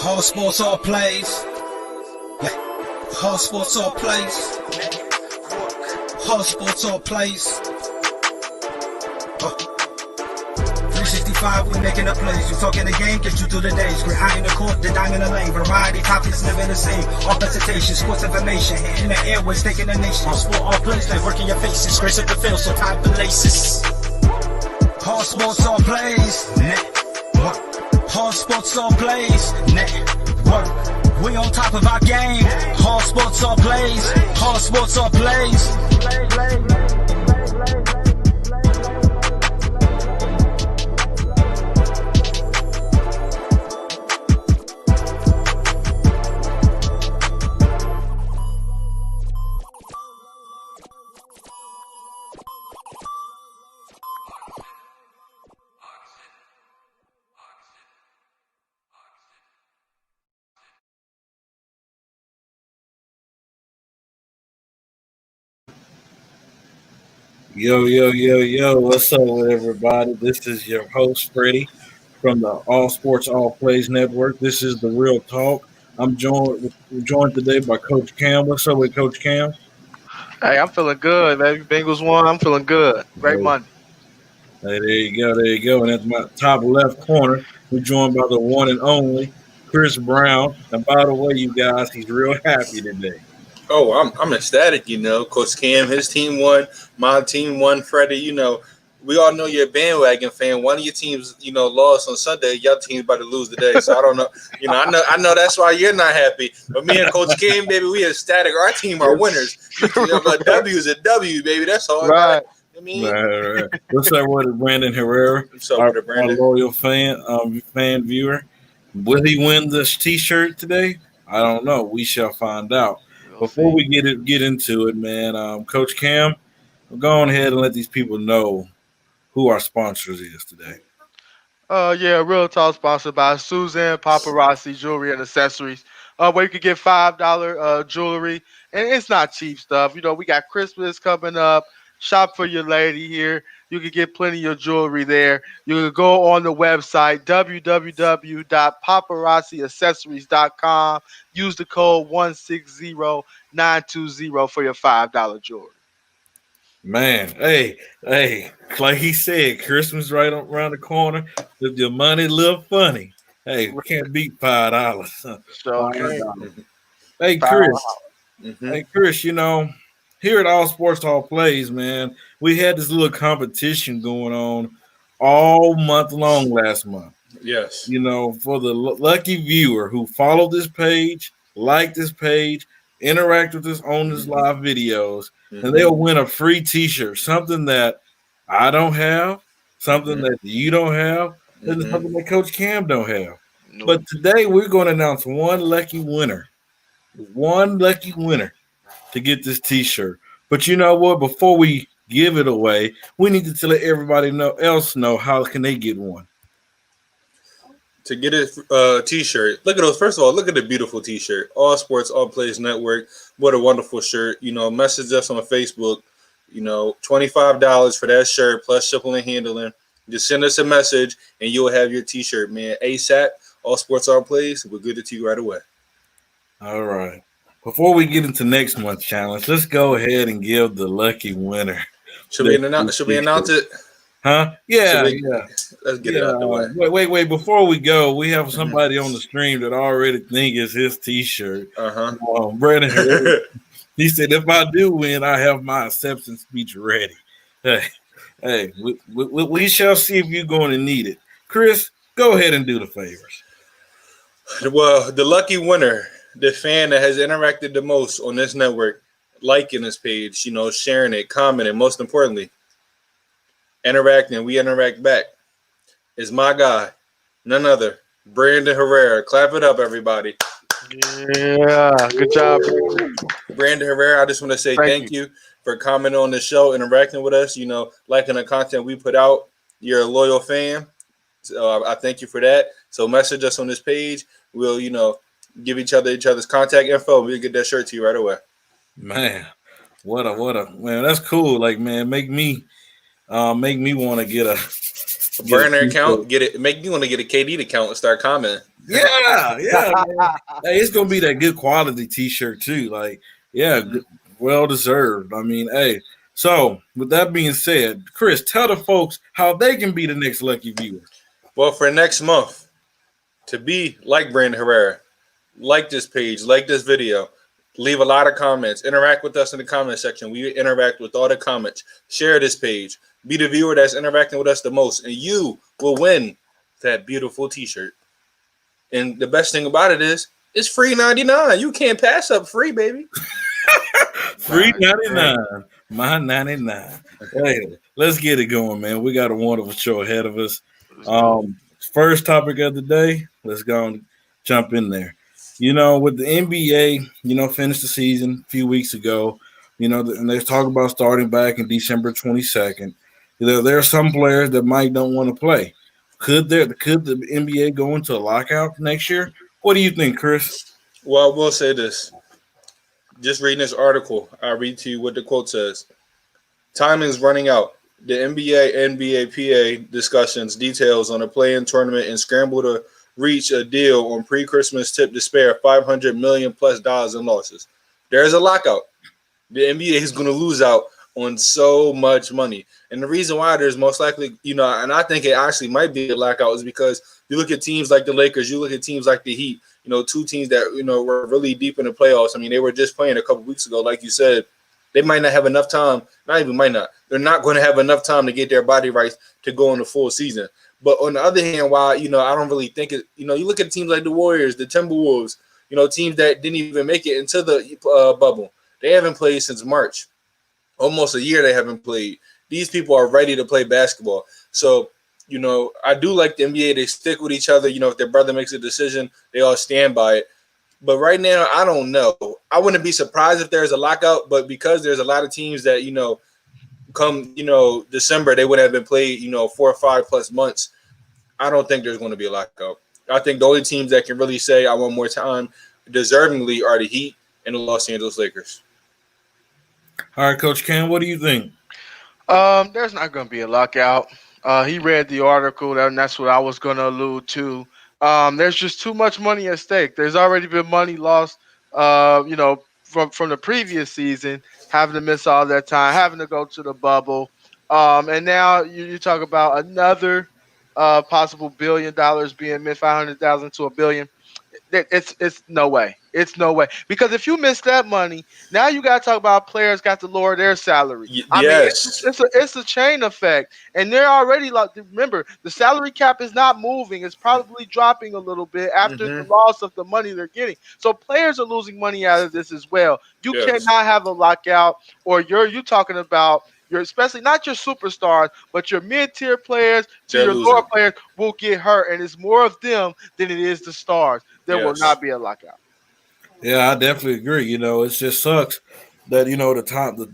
All sports, all plays. Yeah. All sports, all plays. All sports, all plays. 365, we making a plays. You talking the game, get you through the days. Great eye in the court, the dime in the lane. Variety, topics never the same. All presentation, sports information. Hitting the airways, taking the nation. All sport, all plays, like working your faces. Grace up the field, so tie the laces. All sports, all plays. Network. All sports, all plays. Network. We on top of our game. All sports, all plays. All sports, all plays. Yo, what's up with everybody? This is your host, Freddie, from the All Sports, All Plays Network. This is the Real Talk. I'm joined today by Coach Cam. What's up with Coach Cam? Hey, I'm feeling good, baby. Bengals won. I'm feeling good. Great Monday. Hey, there you go. And at my top left corner, we're joined by the one and only Chris Brown. And by the way, you guys, he's real happy today. Oh, I'm ecstatic, Coach Cam, his team won, my team won, Freddie, we all know you're a bandwagon fan. One of your teams, lost on Sunday. Your team's about to lose today. So I don't know. I know that's why you're not happy. But me and Coach Cam, baby, we ecstatic. Our team are winners. A W is a W, baby. That's all. Right. Right. What's up with Brandon Herrera? What's up with Brandon? Our loyal fan viewer. Will he win this T-shirt today? I don't know. We shall find out. Before we get into it, man, Coach Cam, we'll go on ahead and let these people know who our sponsors is today. Real Talk sponsored by Suzanne Paparazzi Jewelry and Accessories, where you can get $5 jewelry, and it's not cheap stuff. We got Christmas coming up. Shop for your lady here. You can get plenty of jewelry there. You can go on the website, www.paparazziaccessories.com. Use the code 160920 for your $5 jewelry. Man, hey, like he said, Christmas right around the corner. If your money look funny, hey, we can't beat $5. So, hey, Chris. Hey, Chris, here at All Sports, All Plays, man, we had this little competition going on all month long last month. Yes. For the lucky viewer who followed this page, liked this page, interact with us on this live videos, and they'll win a free T-shirt, something that I don't have, something that you don't have, and something that Coach Cam don't have. Nope. But today we're going to announce one lucky winner to get this T-shirt. But you know what? Before we give it away, we need to let everybody else know how can they get one. To get a T-shirt, look at those. First of all, look at the beautiful T-shirt. All Sports, All Plays Network. What a wonderful shirt. Message us on Facebook. $25 for that shirt plus shipping and handling. Just send us a message and you'll have your T-shirt, man. ASAP. All Sports, All Plays. We'll get it to you right away. All right. Before we get into next month's challenge, let's go ahead and give the lucky winner. Should we announce it? Huh? Yeah. Let's get it out the way. Wait. Before we go, we have somebody on the stream that already think it's his T-shirt. Brandon Herrera. He said, if I do win, I have my acceptance speech ready. Hey, we shall see if you're going to need it. Chris, go ahead and do the favors. Well, the lucky winner, the fan that has interacted the most on this network, liking this page, sharing it, commenting, most importantly, interacting, we interact back, is my guy, none other, Brandon Herrera. Clap it up, everybody. Yeah, good job. Brandon Herrera, I just want to say thank you for commenting on the show, interacting with us, liking the content we put out. You're a loyal fan. So I thank you for that. So message us on this page. We'll, give each other's contact info. We'll get that shirt to you right away. Man, what a man. That's cool. Like, man, make me want to get Burner account, get it. Make you want to get a KD account and start commenting. Yeah. Man. Hey, it's gonna be that good quality T-shirt too. Like, yeah, well deserved. I mean, hey. So, with that being said, Chris, tell the folks how they can be the next lucky viewer. Well, for next month, to be like Brandon Herrera, like this page, like this video, leave a lot of comments, interact with us in the comment section. We interact with all the comments. Share this page. Be the viewer that's interacting with us the most, and you will win that beautiful T-shirt. And the best thing about it is, it's free 99. You can't pass up free, baby. Free 99. My 99. Hey, let's get it going, man. We got a wonderful show ahead of us. First topic of the day, let's go and jump in there. You know, with the NBA, you know, finished the season a few weeks ago, you know, and they're talking about starting back in December 22nd. You know, there are some players that might don't want to play. Could the NBA go into a lockout next year? What do you think, Chris? Well, I will say this. Just reading this article, I'll read to you what the quote says. Time is running out. The NBA, NBA, PA discussions details on a play-in tournament and scramble to reach a deal on pre-Christmas tip to spare $500 million plus in losses. There's a lockout. The NBA is going to lose out on so much money. And the reason why there's most likely, you know, and I think it actually might be a lockout is because you look at teams like the Lakers, you look at teams like the Heat, you know, two teams that, you know, were really deep in the playoffs. I mean, they were just playing a couple weeks ago, like you said. They might not have enough time, not even might not. They're not going to have enough time to get their body right to go on the full season. But on the other hand, while, you know, I don't really think it, you know, you look at teams like the Warriors, the Timberwolves, you know, teams that didn't even make it into the bubble. They haven't played since March. Almost a year they haven't played. These people are ready to play basketball. So, you know, I do like the NBA. They stick with each other. You know, if their brother makes a decision, they all stand by it. But right now, I don't know. I wouldn't be surprised if there's a lockout, but because there's a lot of teams that, you know, come, you know, December, they would have been played, you know, 4 or 5 plus months. I don't think there's going to be a lockout. I think the only teams that can really say I want more time deservingly are the Heat and the Los Angeles Lakers. All right, Coach Cam, what do you think? There's not going to be a lockout. He read the article, and that's what I was going to allude to. There's just too much money at stake. There's already been money lost, you know, from the previous season, having to miss all that time, having to go to the bubble. And now you talk about another possible $1 billion being missed, 500,000 to $1 billion. It's no way. It's no way. Because if you miss that money, now you got to talk about players got to lower their salary. I mean, it's a chain effect. And they're already, like, remember, the salary cap is not moving. It's probably dropping a little bit after the loss of the money they're getting. So players are losing money out of this as well. You cannot have a lockout, or you're talking about your, especially not your superstars, but your mid-tier players to your lower players will get hurt. And it's more of them than it is the stars. There will not be a lockout. Yeah, I definitely agree. You know, it just sucks that, you know,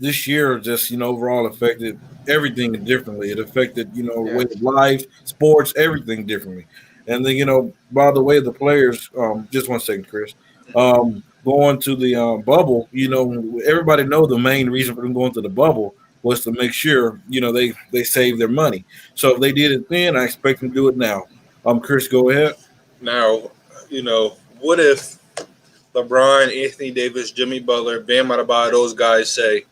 this year just, you know, overall affected everything differently. It affected, you know, way of life, sports, everything differently. And then, you know, by the way, the players, just 1 second, Chris, going to the bubble, you know, everybody know the main reason for them going to the bubble was to make sure, you know, they save their money. So if they did it then, I expect them to do it now. Chris, go ahead. Now, you know, what if LeBron, Anthony Davis, Jimmy Butler, Bam Adebayo, those guys say,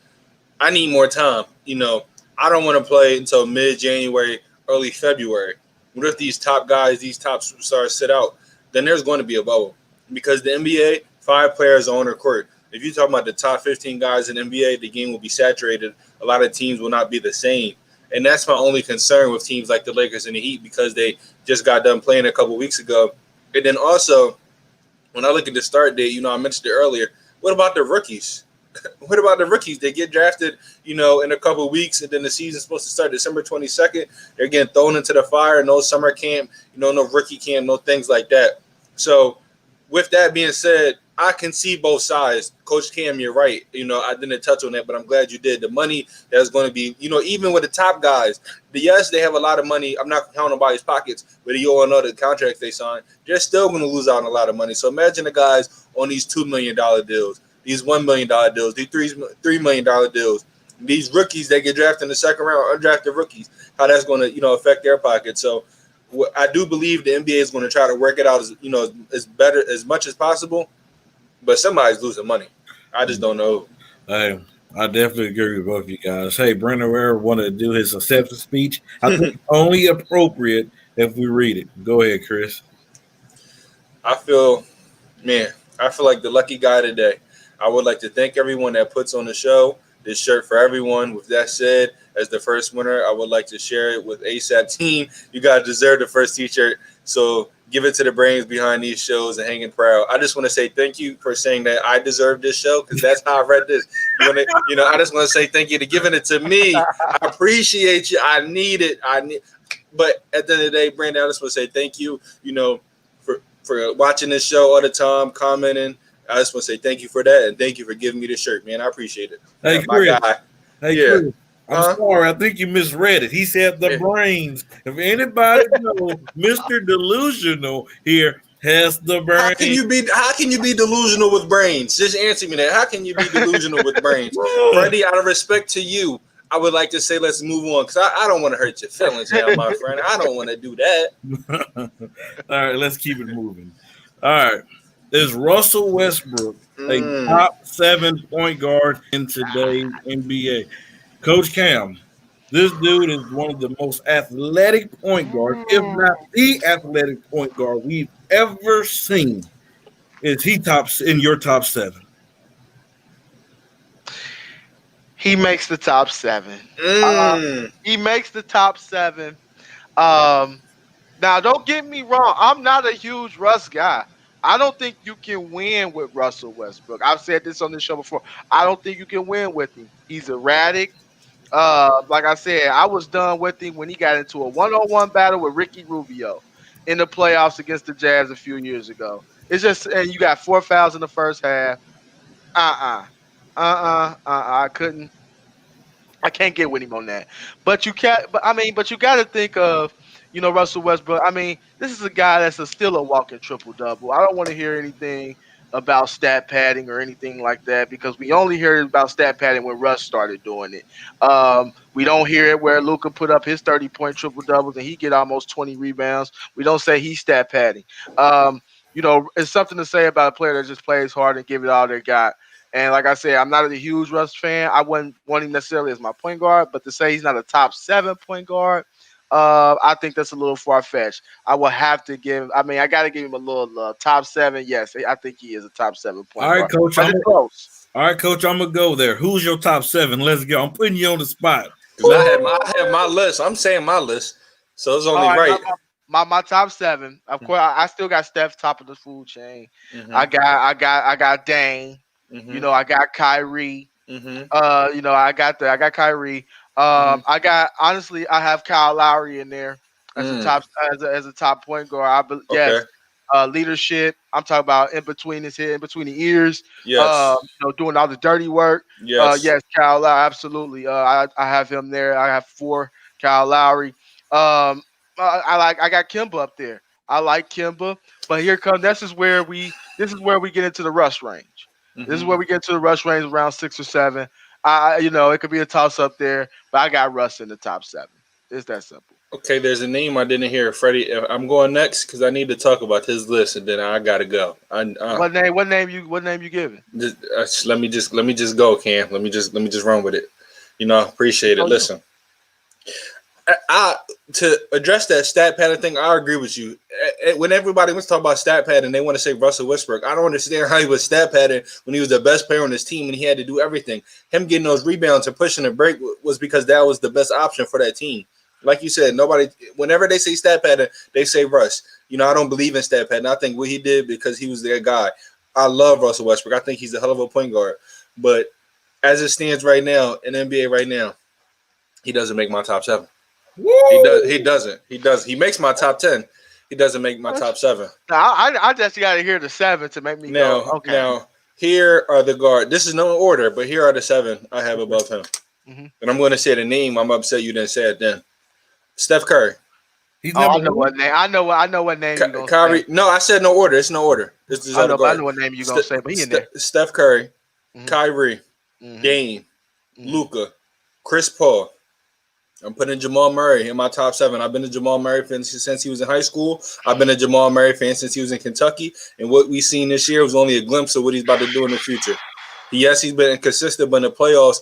I need more time. You know, I don't want to play until mid-January, early February. What if these top guys, these top superstars sit out? Then there's going to be a bubble. Because the NBA, 5 players are on their court. If you're talking about the top 15 guys in the NBA, the game will be saturated. A lot of teams will not be the same. And that's my only concern with teams like the Lakers and the Heat, because they just got done playing a couple weeks ago. And then also, when I look at the start date, you know, I mentioned it earlier, what about the rookies? What about the rookies? They get drafted, you know, in a couple of weeks, and then the season's supposed to start December 22nd. They're getting thrown into the fire, no summer camp, you know, no rookie camp, no things like that. So with that being said, I can see both sides. Coach Cam, you're right. You know, I didn't touch on that, but I'm glad you did. The money that's going to be, you know, even with the top guys, yes, they have a lot of money. I'm not counting nobody's pockets, but you all know the contracts they signed. They're still going to lose out on a lot of money. So imagine the guys on these $2 million deals, these $1 million deals, these $3 million deals. these rookies that get drafted in the second round, undrafted rookies, how that's going to affect their pocket. So I do believe the NBA is going to try to work it out as much as possible, but somebody's losing money. I just don't know. Hey, I definitely agree with both of you guys. Hey, Brandon Ware wanted to do his acceptance speech. I think only appropriate if we read it. Go ahead, Chris. I feel like the lucky guy today. I would like to thank everyone that puts on the show. This shirt for everyone. With that said, as the first winner, I would like to share it with ASAP Team. You guys deserve the first t-shirt. So give it to the brains behind these shows and hanging proud. I just want to say thank you for saying that I deserve this show, because that's how I read this. I just want to say thank you to giving it to me. I appreciate you. I need it. But at the end of the day, Brandon, I just want to say thank you, for watching this show all the time, commenting. I just want to say thank you for that, and thank you for giving me the shirt, man. I appreciate it. Hey, Chris. Chris. I'm sorry. I think you misread it. He said the brains. If anybody knows, Mr. Delusional here has the brains. How can you be delusional with brains? Just answer me that. How can you be delusional with brains? Freddie, out of respect to you, I would like to say let's move on, because I don't want to hurt your feelings now, my friend. I don't want to do that. All right, let's keep it moving. All right. Is Russell Westbrook a top 7 point guard in today's NBA? Coach Cam, this dude is one of the most athletic point guards, if not the athletic point guard we've ever seen. Is he in your top 7? He makes the top 7. He makes the top 7. Now, don't get me wrong. I'm not a huge Russ guy. I don't think you can win with Russell Westbrook. I've said this on this show before. I don't think you can win with him. He's erratic. Like I said, I was done with him when he got into a one-on-one battle with Ricky Rubio in the playoffs against the Jazz a few years ago. It's just, and you got 4 fouls in the first half. I couldn't. I can't get with him on that. But you can't. But you got to think of, Russell Westbrook. This is a guy that's still a walking triple-double. I don't want to hear anything about stat padding or anything like that, because we only heard about stat padding when Russ started doing it. We don't hear it where Luka put up his 30-point triple-doubles and he get almost 20 rebounds. We don't say he's stat padding. It's something to say about a player that just plays hard and give it all they got. And like I said, I'm not a huge Russ fan. I wouldn't want him necessarily as my point guard, but to say he's not a top 7 point guard, I think that's a little far-fetched. I will have to give – I got to give him a little top 7. Yes, I think he is a top 7 point guard. Coach. All right, Coach, I'm going to go there. Who's your top 7? Let's go. I'm putting you on the spot. I have my list. I'm saying my list, so it's only right. My top 7. Of course, I still got Steph top of the food chain. Mm-hmm. I got Dame. Mm-hmm. I got Kyrie. Mm-hmm. I got Kyrie. I have Kyle Lowry in there as a top point guard. Yes. Leadership. I'm talking about in between his head, in between the ears. Yes. Doing all the dirty work. Yes. Yes, Kyle Lowry, absolutely. I have him there. I have 4 Kyle Lowry. I got Kemba up there. I like Kemba, but this is where we get into the rush range. Mm-hmm. This is where we get to the rush range around 6 or 7. It could be a toss up there, but I got Russ in the top 7. It's that simple. Okay, there's a name I didn't hear, Freddie. I'm going next because I need to talk about his list, and then I gotta go. What name you giving? Let me just go, Cam. Let me just run with it. Appreciate it. Listen, to address that stat padding thing, I agree with you. When everybody wants to talk about stat padding, they want to say Russell Westbrook. I don't understand how he was stat padding when he was the best player on his team and he had to do everything. Him getting those rebounds and pushing the break was because that was the best option for that team. Like you said, whenever they say stat padding, they say Russ. I don't believe in stat padding. I think what he did because he was their guy. I love Russell Westbrook. I think he's a hell of a point guard. But as it stands right now in NBA right now, he doesn't make my top 7. Woo! He doesn't. He makes my top 10. He doesn't make my top 7. I just got to hear the 7 to make me go. Okay. Now, here are the guard. This is no order, but here are the 7 I have above him. Mm-hmm. And I'm going to say the name. I'm upset you didn't say it then. Steph Curry. I know what name. I know what name you're going to say. Kyrie. No, I said no order. It's no order. I know what name you're going to say, but he in there. Steph Curry, Kyrie, Dame, Luka, Chris Paul. I'm putting Jamal Murray in my top 7. I've been a Jamal Murray fan since he was in high school. I've been a Jamal Murray fan since he was in Kentucky. And what we've seen this year was only a glimpse of what he's about to do in the future. Yes, he's been inconsistent, but in the playoffs,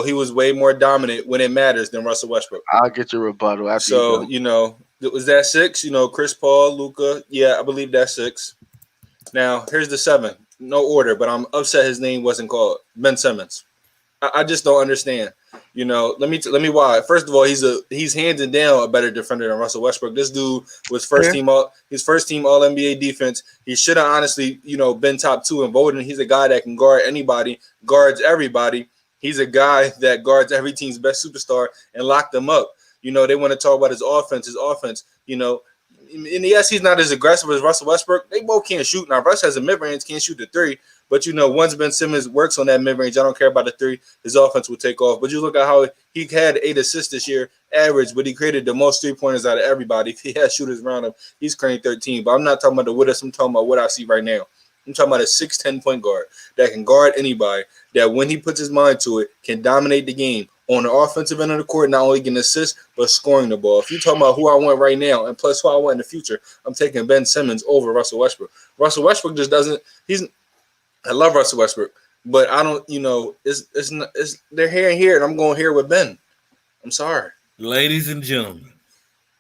he was way more dominant when it matters than Russell Westbrook. I'll get your rebuttal after. So, was that 6? Chris Paul, Luka. Yeah, I believe that's 6. Now, here's the 7. No order, but I'm upset his name wasn't called. Ben Simmons. I just don't understand. Let me why. First of all, he's hands down a better defender than Russell Westbrook. This dude was first team All NBA defense. He should have honestly, been top 2 in voting. He's a guy that can guard anybody, guards everybody. He's a guy that guards every team's best superstar and lock them up. They want to talk about his offense. And yes, he's not as aggressive as Russell Westbrook. They both can't shoot. Now, Russ has a mid-range, can't shoot the 3. But, once Ben Simmons works on that mid-range, I don't care about the 3, his offense will take off. But you look at how he had 8 assists this year, average, but he created the most 3-pointers out of everybody. If he has shooters around him, he's creating 13. But I'm not talking about the Widders. I'm talking about what I see right now. I'm talking about a 6'10" point guard that can guard anybody, that when he puts his mind to it, can dominate the game on the offensive end of the court, not only getting assists, but scoring the ball. If you're talking about who I want right now and plus who I want in the future, I'm taking Ben Simmons over Russell Westbrook. Russell Westbrook just doesn't – I love Russell Westbrook, but I don't – it's not, they're here, and I'm going here with Ben. I'm sorry. Ladies and gentlemen,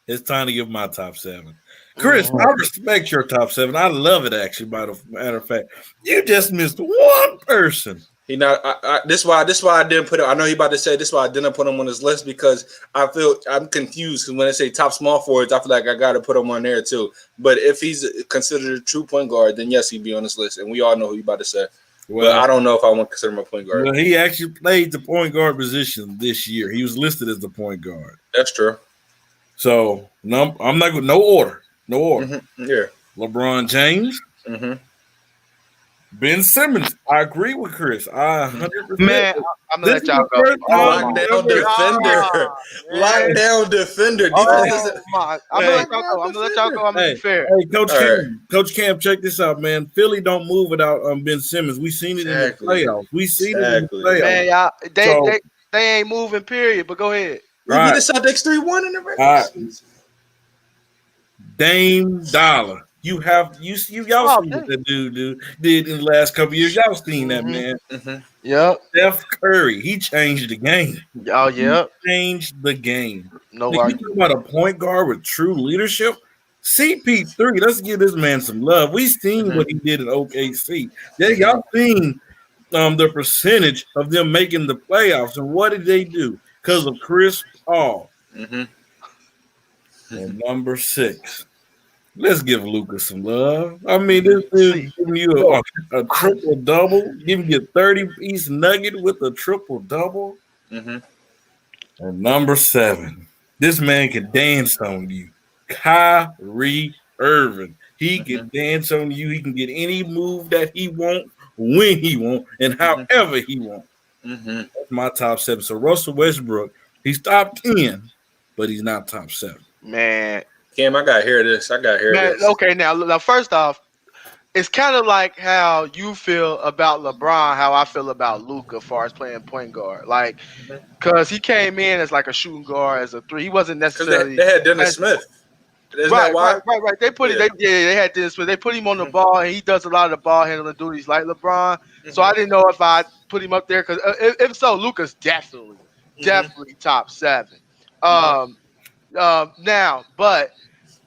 it's time to give my top 7. Chris, I respect your top 7. I love it, actually, by the matter of fact. You just missed one person. This is why I didn't put it. I know he about to say this is why I didn't put him on this list because I'm confused because when I say top small forwards, I feel like I got to put him on there too. But if he's considered a true point guard, then yes, he'd be on this list, and we all know who you about to say. Well, but I don't know if I want to consider him a point guard. Well, he actually played the point guard position this year. He was listed as the point guard. That's true. So I'm not going. No order. Mm-hmm. Yeah. LeBron James. Mm-hmm. Ben Simmons. I agree with Chris. 100%. Man, I'm gonna let y'all go. Lockdown defender. Lockdown defender. I'm gonna let y'all go. I'm gonna be fair. Hey, Coach Cam, check this out, man. Philly don't move without Ben Simmons. We seen it in the playoffs. Man, y'all, they ain't moving. Period. But go ahead. We beat the Celtics 3-1 in the regular season. Dame Dollar. Y'all seen what that dude did in the last couple years. Y'all seen that, man. Mm-hmm. Yep. Steph Curry, he changed the game. Oh, yeah. He changed the game. No, you talk about a point guard with true leadership. CP3, let's give this man some love. We seen what he did at OKC. Yeah, y'all seen the percentage of them making the playoffs, and what did they do? Because of Chris Paul. Mm-hmm. And number 6. Let's give Luka some love. I mean, this is giving you a triple-double, giving you a 30-piece nugget with a triple-double. Mm-hmm. And number 7, this man can dance on you. Kyrie Irving. He can dance on you. He can get any move that he wants, when he wants, and however he wants. Mm-hmm. That's my top 7. So Russell Westbrook, he's top 10, but he's not top 7. Man. Cam, I gotta hear this. this. Okay, now first off, it's kind of like how you feel about LeBron, how I feel about Luka as far as playing point guard. Like, because he came in as like a shooting guard, as a 3. He wasn't necessarily. They had Dennis Smith. Right. They put they had Dennis Smith. They put him on the ball, and he does a lot of the ball handling duties like LeBron. So I didn't know if I put him up there because if so, Luka's definitely top 7. Now, but.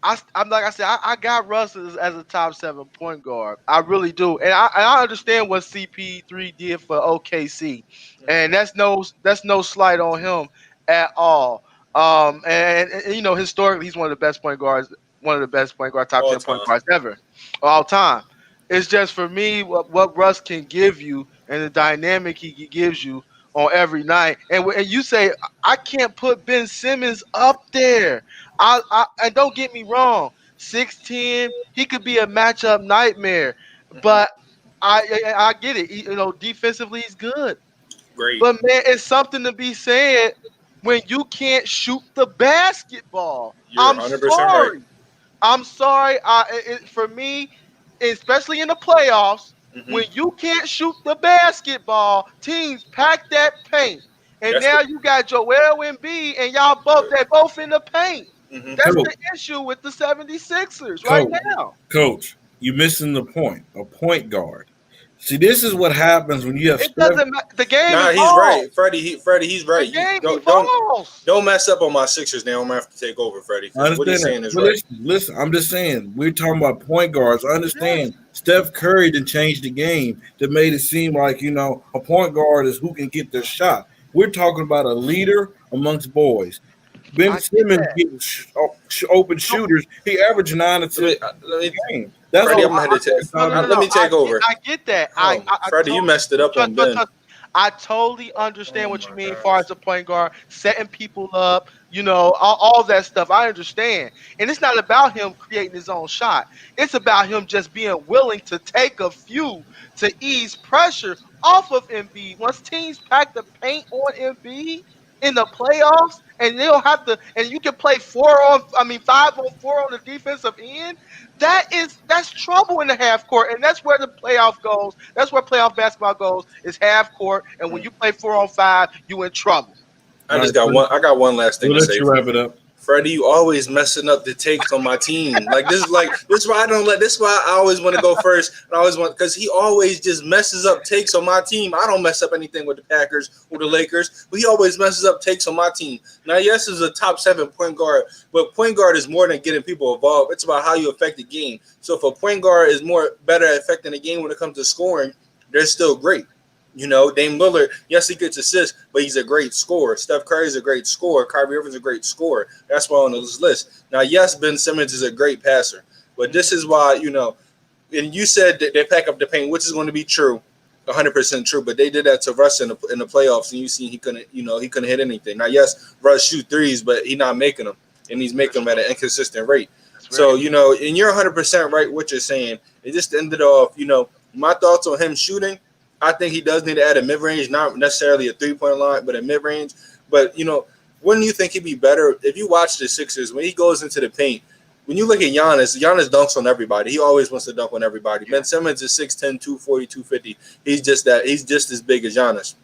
I'm like I said, I got Russ as a top 7 point guard. I really do, and I understand what CP3 did for OKC, and that's no slight on him at all. And historically, he's one of the best point guards, top 10 point guards ever, all time. It's just for me what Russ can give you and the dynamic he gives you on every night. And you say I can't put Ben Simmons up there. And don't get me wrong, 6'10", he could be a matchup nightmare, but I get it. Defensively he's good. Great. But man, it's something to be said when you can't shoot the basketball. You're 100% right. I'm sorry. For me, especially in the playoffs, when you can't shoot the basketball, teams pack that paint and now you got Joel Embiid, and y'all both in the paint. Mm-hmm. That's the issue with the 76ers right now. Coach, you're missing the point. A point guard. See, this is what happens when you have. It doesn't matter. The game evolves. He's right, Freddie. Freddie, he's right. The game evolves. Don't mess up on my Sixers now. I'm gonna have to take over, Freddie. What he's saying is right. Listen, I'm just saying we're talking about point guards. I understand Steph Curry didn't change the game that made it seem like a point guard is who can get their shot. We're talking about a leader amongst boys. Ben Simmons getting open shooters. He averaged 9 assists a game. That's Freddie, I'm gonna let me take over. I get that. Freddie, you messed it up on Ben. I totally understand what you mean as far as the point guard, setting people up, all that stuff. I understand. And it's not about him creating his own shot. It's about him just being willing to take a few to ease pressure off of Embiid. Once teams pack the paint on Embiid in the playoffs, and they'll have to, and you can play 5-on-4 on the defensive end. That's trouble in the half court, and that's where the playoff goes. That's where playoff basketball goes, is half court. And when you play 4-on-5, you in trouble. I got one last thing to say. Let's wrap it up. Freddie, you always messing up the takes on my team. This is why this is why I always want to go first. And I always want, because he always just messes up takes on my team. I don't mess up anything with the Packers or the Lakers, but he always messes up takes on my team. Now, yes, it's a top 7 point guard, but point guard is more than getting people involved. It's about how you affect the game. So if a point guard is better at affecting the game when it comes to scoring, they're still great. Dame Lillard, yes, he gets assists, but he's a great scorer. Steph Curry is a great scorer. Kyrie Irving's a great scorer. That's why on this list. Now, yes, Ben Simmons is a great passer, but this is why, and you said that they pack up the paint, which is going to be true, 100% true, but they did that to Russ in the playoffs, and you see he couldn't hit anything. Now, yes, Russ shoot threes, but he's not making them, and he's making them at an inconsistent rate. So, and you're 100% right what you're saying. It just ended off, my thoughts on him shooting. I think he does need to add a mid-range, not necessarily a three-point line, but a mid-range. But, wouldn't you think he'd be better if you watch the Sixers, when he goes into the paint, when you look at Giannis dunks on everybody. He always wants to dunk on everybody. Ben Simmons is 6'10", 240, 250. He's just as big as Giannis.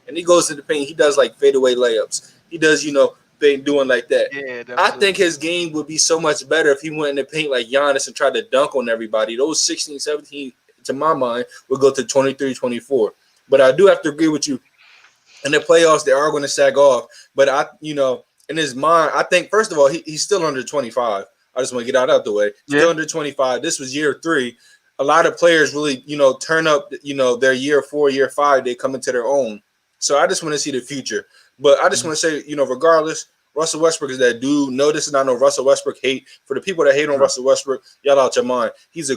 And he goes to the paint, he does like fadeaway layups. He does, doing like that. Yeah, I think his game would be so much better if he went in the paint like Giannis and tried to dunk on everybody. Those 16, 17, to my mind, will go to 23, 24. But I do have to agree with you. In the playoffs, they are going to sag off. But in his mind, I think, first of all, he's still under 25. I just want to get out the way. Still under 25. This was year 3. A lot of players really, turn up, their year 4, year 5, they come into their own. So I just want to see the future. But I just want to say, regardless, Russell Westbrook is that dude. No, this is not no Russell Westbrook hate. For the people that hate on Russell Westbrook, y'all out your mind.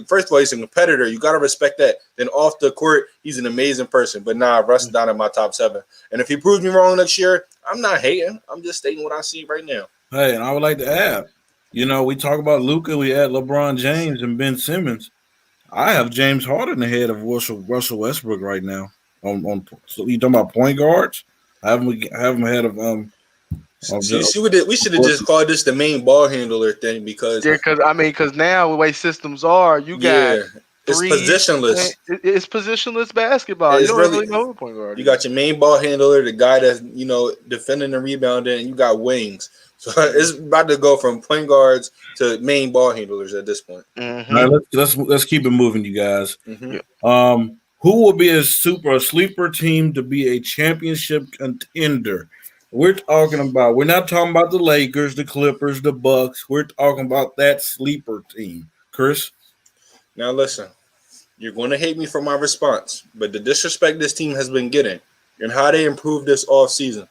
First of all, he's a competitor. You got to respect that. Then off the court, he's an amazing person. But Russ is down in my top 7. And if he proves me wrong next year, I'm not hating. I'm just stating what I see right now. Hey, and I would like to add, we talk about Luka, we add LeBron James and Ben Simmons. I have James Harden ahead of Russell Westbrook right now. So you talking about point guards? I have him ahead of we should have just called this the main ball handler thing because now the way systems are, you got it's positionless. It's positionless basketball. You don't really know the point guard. You got your main ball handler, the guy that's defending and rebounding, and you got wings. So it's about to go from point guards to main ball handlers at this point. Mm-hmm. All right, let's keep it moving, you guys. Mm-hmm. Who will be a sleeper team to be a championship contender? We're not talking about the Lakers, the Clippers, the Bucks. We're talking about that sleeper team. Chris? Now listen, you're going to hate me for my response, but the disrespect this team has been getting and how they improved this offseason,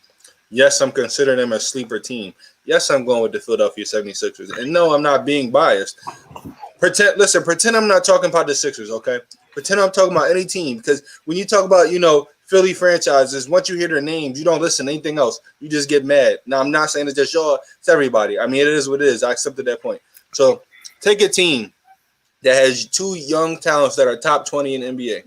yes, I'm considering them a sleeper team. Yes, I'm going with the Philadelphia 76ers. And no, I'm not being biased. Pretend I'm not talking about the Sixers, okay? Pretend I'm talking about any team, because when you talk about, Philly franchises, once you hear their names, you don't listen to anything else. You just get mad. Now, I'm not saying it's just y'all. It's everybody. I mean, it is what it is. I accepted that point. So take a team that has 2 young talents that are top 20 in the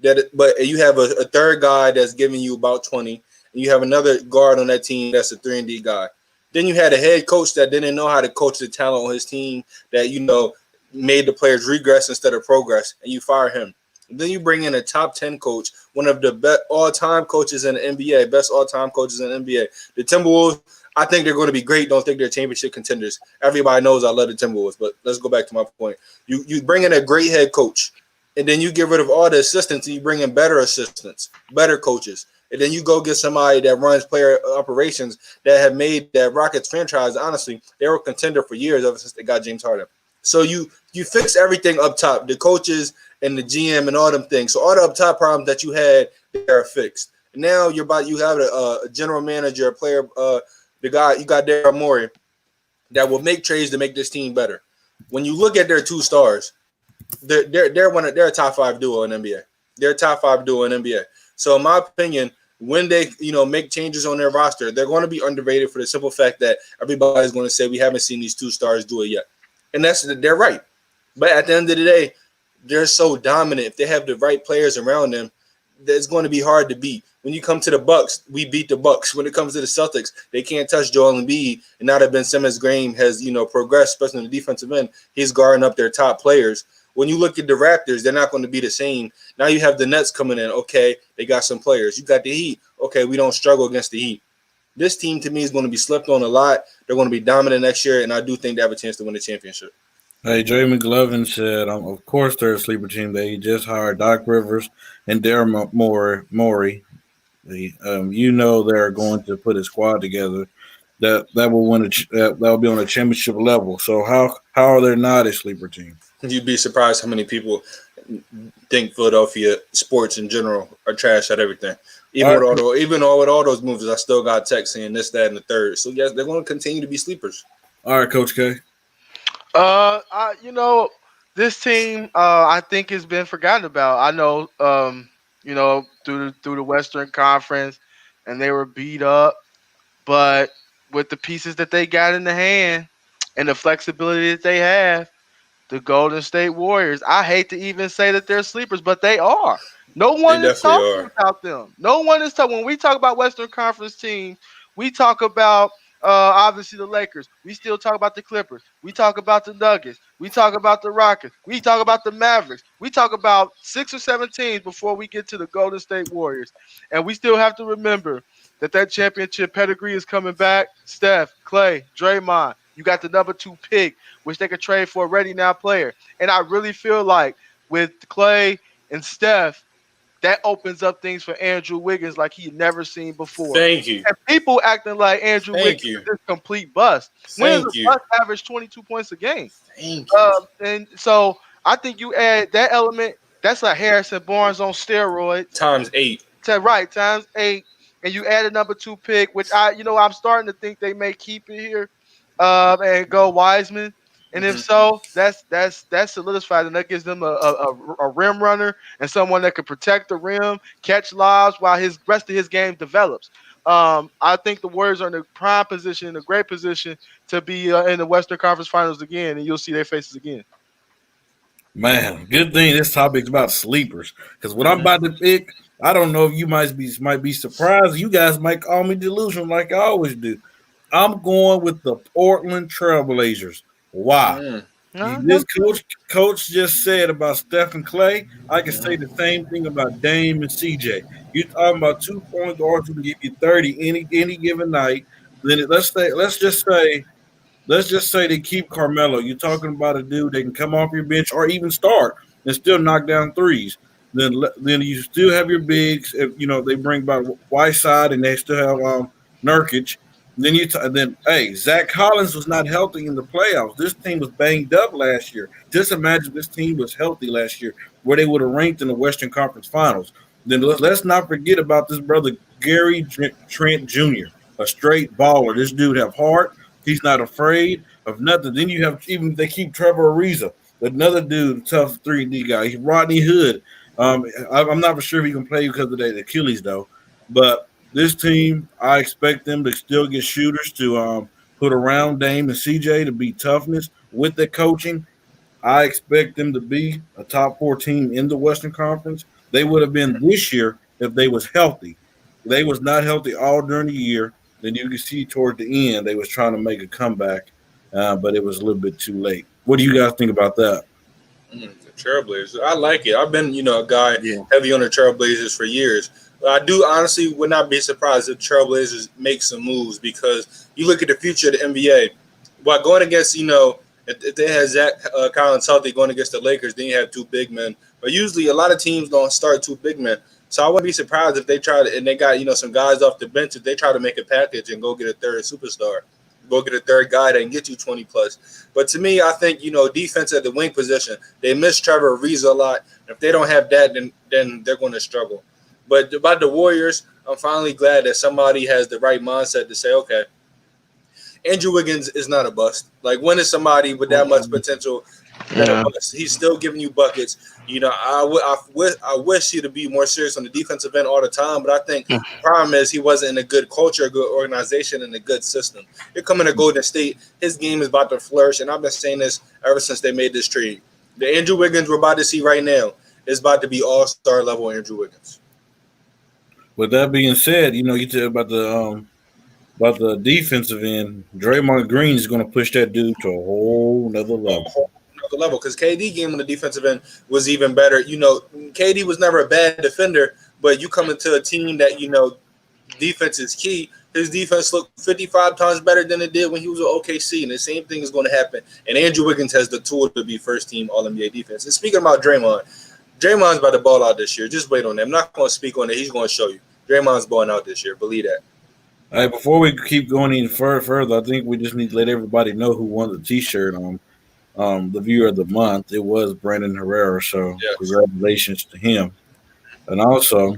NBA. But you have a third guy that's giving you about 20, and you have another guard on that team that's a 3-and-D guy. Then you had a head coach that didn't know how to coach the talent on his team that, made the players regress instead of progress, and you fire him. Then you bring in a top 10 coach, one of the best all-time coaches in the NBA, best all-time coaches in the NBA. The Timberwolves, I think they're going to be great. Don't think they're championship contenders. Everybody knows I love the Timberwolves, but let's go back to my point. You bring in a great head coach, and then you get rid of all the assistants, and you bring in better assistants, better coaches. And then you go get somebody that runs player operations that have made that Rockets franchise. Honestly, they were a contender for years ever since they got James Harden. So you fix everything up top, the coaches and the GM and all them things. So all the up top problems that you had, they are fixed. And now you have a general manager, a player, you got Daryl Morey that will make trades to make this team better. When you look at their two stars, they're a top 5 duo in NBA. They're a top 5 duo in NBA. So in my opinion, when they make changes on their roster, they're going to be underrated for the simple fact that everybody's going to say we haven't seen these two stars do it yet. And they're right. But at the end of the day, they're so dominant. If they have the right players around them, it's going to be hard to beat. When you come to the Bucks, we beat the Bucks. When it comes to the Celtics, they can't touch Joel Embiid. And now that Ben Simmons' game has progressed, especially in the defensive end, he's guarding up their top players. When you look at the Raptors, they're not going to be the same. Now you have the Nets coming in. Okay, they got some players. You got the Heat. Okay, we don't struggle against the Heat. This team, to me, is going to be slept on a lot. They're going to be dominant next year, and I do think they have a chance to win the championship. Hey, Jay McGlovin said, of course they're a sleeper team. They just hired Doc Rivers and Daryl Morey. They're going to put a squad together that will win that will be on a championship level. So how are they not a sleeper team? You'd be surprised how many people think Philadelphia sports in general are trash at everything. Even with all those moves, I still got text saying this, that, and the third. So yes, they're going to continue to be sleepers. All right, Coach K. This team, I think has been forgotten about. I know, through the Western Conference, and they were beat up, but with the pieces that they got in the hand and the flexibility that they have, the Golden State Warriors, I hate to even say that they're sleepers, but they are. No one is talking about them. No one is talking. When we talk about Western Conference teams, we talk about obviously the Lakers. We still talk about the Clippers. We talk about the Nuggets. We talk about the Rockets. We talk about the Mavericks. We talk about 6 or 7 teams before we get to the Golden State Warriors. And we still have to remember that championship pedigree is coming back. Steph, Clay, Draymond. You got the number 2 pick, which they could trade for a ready-now player. And I really feel like with Clay and Steph, that opens up things for Andrew Wiggins like he had never seen before. Thank you. And people acting like Andrew Wiggins is this complete bust. When does a bust average 22 points a game? Thank you. And so I think you add that element. That's like Harrison Barnes on steroids. Times 8. Times 8. And you add a number 2 pick, which I'm starting to think they may keep it here and go Wiseman. And if so, that's solidified, and that gives them a rim runner and someone that could protect the rim, catch lobs while his rest of his game develops. I think the Warriors are in a prime position, a great position to be in the Western Conference Finals again, and you'll see their faces again. Man, good thing this topic's about sleepers, because what I'm about to pick, I don't know if you might be surprised. You guys might call me delusional like I always do. I'm going with the Portland Trailblazers. Why? This coach just said about Steph and Clay. I can say the same thing about Dame and CJ. You're talking about 2 point guards who can give you 30 any given night. Then let's just say they keep Carmelo. You're talking about a dude that can come off your bench or even start and still knock down threes. Then you still have your bigs. If they bring back Whiteside and they still have Nurkic. Then Zach Collins was not healthy in the playoffs. This team was banged up last year. Just imagine this team was healthy last year, where they would have ranked in the Western Conference Finals. Then let's not forget about this brother Gary Trent Jr., a straight baller. This dude have heart. He's not afraid of nothing. Then you have they keep Trevor Ariza, another dude, tough 3D guy. He's Rodney Hood. I'm not for sure if he can play because of the Achilles though, but. This team, I expect them to still get shooters to put around Dame and CJ to be toughness with the coaching. I expect them to be a top 4 team in the Western Conference. They would have been this year if they was healthy. They was not healthy all during the year. Then you can see toward the end they was trying to make a comeback, but it was a little bit too late. What do you guys think about that? The Trailblazers. I like it. I've been, a guy heavy on the Trailblazers for years. I do honestly would not be surprised if Trailblazers make some moves because you look at the future of the NBA. While going against, if they had Zach Collins healthy going against the Lakers, then you have two big men. But usually a lot of teams don't start two big men. So I wouldn't be surprised if they try to, and they got, some guys off the bench, if they try to make a package and go get a third superstar. Go get a third guy that can get you 20 plus. But to me, I think, defense at the wing position, they miss Trevor Ariza a lot. If they don't have that, then they're going to struggle. But about the Warriors, I'm finally glad that somebody has the right mindset to say, okay, Andrew Wiggins is not a bust. Like, when is somebody with that much potential that a bust? He's still giving you buckets. I wish he'd be more serious on the defensive end all the time, but I think the problem is he wasn't in a good culture, a good organization, and a good system. You're coming to Golden State, his game is about to flourish, and I've been saying this ever since they made this trade. The Andrew Wiggins we're about to see right now is about to be all-star level Andrew Wiggins. With that being said, you talk about the defensive end. Draymond Green is going to push that dude to a whole nother level. Because KD game on the defensive end was even better. KD was never a bad defender, but you come into a team that, defense is key. His defense looked 55 times better than it did when he was with OKC, and the same thing is going to happen. And Andrew Wiggins has the tool to be first-team All-NBA defense. And speaking about Draymond's about to ball out this year. Just wait on that. I'm not going to speak on it. He's going to show you. Draymond's balling out this year. Believe that. All right, before we keep going any further, I think we just need to let everybody know who won the T-shirt the viewer of the month. It was Brandon Herrera, so congratulations to him. And also,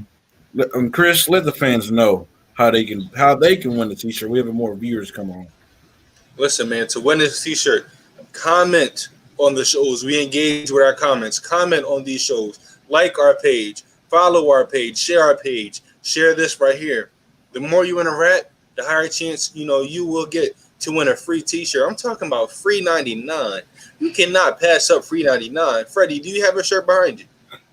Chris, let the fans know how they can win the T-shirt. We have more viewers come on. Listen, man, to win this T-shirt, comment on the shows. We engage with our comments. Comment on these shows. Like our page. Follow our page. Share our page. Share this right here. The more you interact, the higher chance you will get to win a free T-shirt. I'm talking about free 99. You cannot pass up free 99. Freddie, do you have a shirt behind you?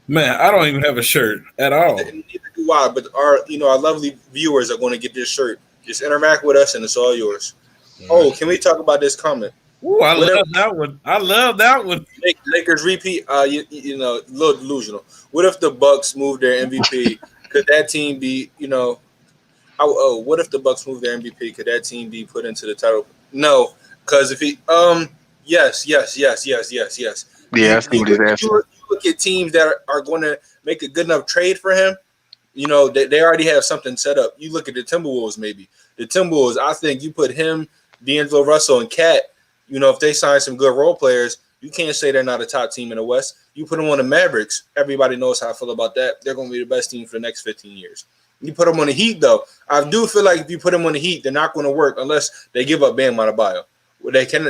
Man, I don't even have a shirt at all. Neither do I, but our lovely viewers are going to get this shirt. Just interact with us, and it's all yours. Oh, can we talk about this comment? Ooh, I love that one. Lakers repeat. A little delusional. What if the Bucks move their MVP? Could that team be? What if the Bucks move their MVP? Could that team be put into the title? No, because if he, yes. Yeah, I see what he's asking. You look at teams that are going to make a good enough trade for him. They already have something set up. You look at the Timberwolves, maybe. The Timberwolves, I think you put him, D'Angelo Russell, and Cat, if they sign some good role players, you can't say they're not a top team in the West. You put them on the Mavericks, everybody knows how I feel about that. They're going to be the best team for the next 15 years. You put them on the Heat, though. I do feel like if you put them on the Heat, they're not going to work unless they give up Bam Adebayo.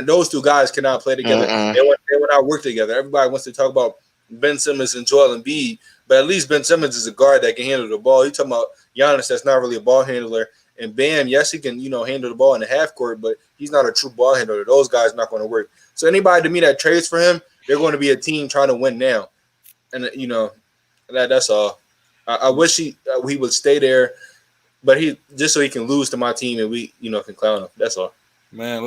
Those two guys cannot play together. They will not work together. Everybody wants to talk about Ben Simmons and Joel Embiid, but at least Ben Simmons is a guard that can handle the ball. You're talking about Giannis that's not really a ball handler. And Bam, yes, he can, handle the ball in the half court, but he's not a true ball handler. Those guys are not going to work. So anybody to me that trades for him, they're going to be a team trying to win now. And, that's all. I wish he would stay there, but he just so he can lose to my team and we, can clown him. That's all. Man,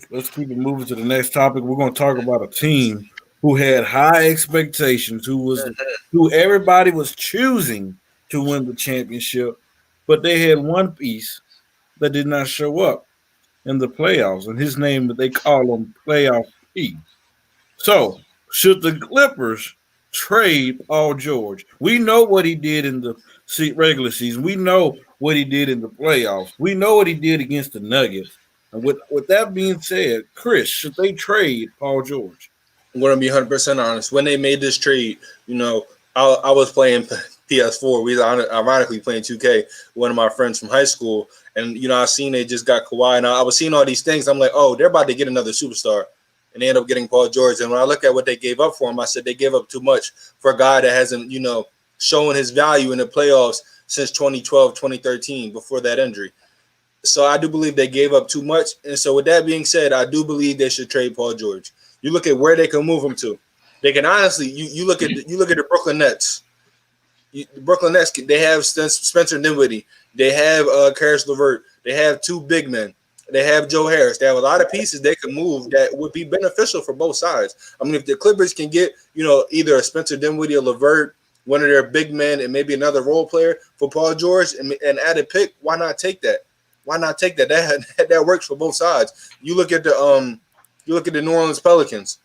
let's keep it moving to the next topic. We're going to talk about a team who had high expectations, who everybody was choosing to win the championship, but they had one piece that did not show up in the playoffs, and his name, they call him Playoff P. So, should the Clippers trade Paul George? We know what he did in the regular season. We know what he did in the playoffs. We know what he did against the Nuggets. And with that being said, Chris, should they trade Paul George? I'm going to be 100% honest. When they made this trade, I was playing PS4. We were ironically playing 2K, one of my friends from high school. And, I seen they just got Kawhi. And I was seeing all these things. I'm like, oh, they're about to get another superstar. And they end up getting Paul George. And when I look at what they gave up for him, I said they gave up too much for a guy that hasn't, shown his value in the playoffs since 2012, 2013, before that injury. So I do believe they gave up too much. And so with that being said, I do believe they should trade Paul George. You look at where they can move him to. They can honestly, you look at the Brooklyn Nets. The Brooklyn Nets, they have Spencer Dinwiddie. They have Karis LeVert. They have two big men. They have Joe Harris. They have a lot of pieces they can move that would be beneficial for both sides. I mean, if the Clippers can get, either a Spencer Dinwiddie or LeVert, one of their big men, and maybe another role player for Paul George and add a pick, why not take that? Why not take that? That works for both sides. You look at the New Orleans Pelicans.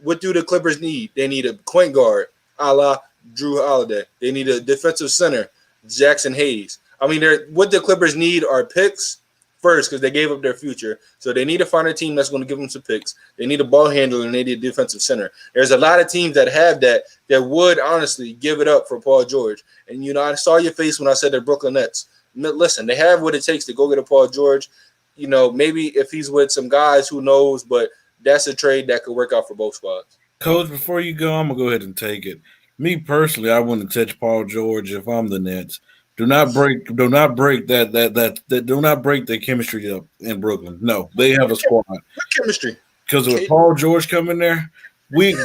What do the Clippers need? They need a point guard, a la Drew Holiday. They need a defensive center, Jackson Hayes. I mean, what the Clippers need are picks first because they gave up their future. So they need to find a team that's going to give them some picks. They need a ball handler and they need a defensive center. There's a lot of teams that have that would honestly give it up for Paul George. And, I saw your face when I said the Brooklyn Nets. Listen, they have what it takes to go get a Paul George. Maybe if he's with some guys, who knows, but that's a trade that could work out for both squads. Coach, before you go, I'm going to go ahead and take it. Me personally, I wouldn't touch Paul George if I'm the Nets. Do not break that do not break their chemistry up in Brooklyn. No, they have a squad. What chemistry? Because with Paul George coming there,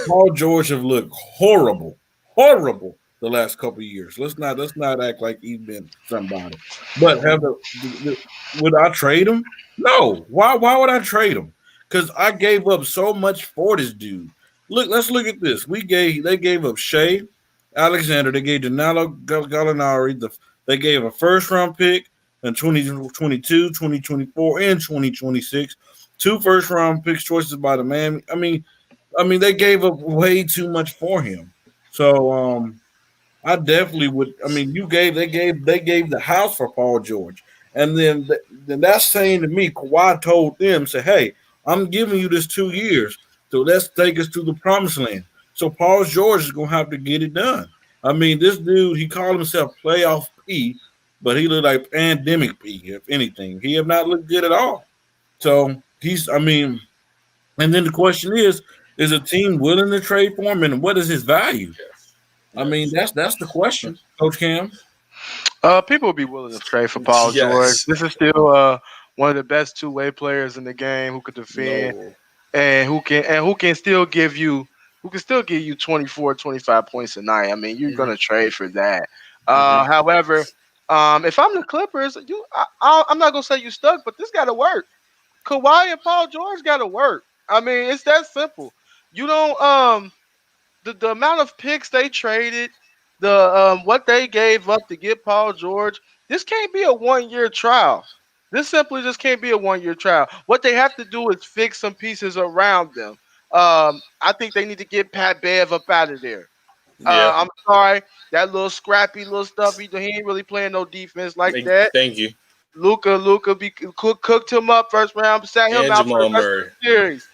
Paul George have looked horrible the last couple of years. Let's not act like he's been somebody. But would I trade him? No. Why would I trade him? Because I gave up so much for this dude. Let's look at this. They gave up Shea Alexander. They gave Danilo Gallinari. They gave a first-round pick in 2022, 2024, and 2026. 2 first-round picks choices by the man. I mean, they gave up way too much for him. So I definitely would. I mean, they gave the house for Paul George, and then that's saying to me, Kawhi told them, say, hey, I'm giving you this 2 years, so let's take us to the promised land. So Paul George is gonna have to get it done. I mean, this dude, he called himself playoff P, but he looked like pandemic P, if anything. He have not looked good at all. So and then the question is a team willing to trade for him, and what is his value? I mean, that's the question, Coach Cam. People will be willing to trade for Paul George. This is still one of the best two-way players in the game who could defend and who can still give you 24, 25 points a night. I mean, you're gonna trade for that. However, if I'm the Clippers, I'm not gonna say you stuck, but this got to work. Kawhi and Paul George got to work. I mean, it's that simple. You don't the amount of picks they traded, what they gave up to get Paul George. This can't be a 1-year trial. This simply just can't be a 1-year trial. What they have to do is fix some pieces around them. I think they need to get Pat Bev up out of there. I'm sorry, that little scrappy little stuff. He ain't really playing no defense that. Thank you. Luka cooked him up first round, sat him out for the series.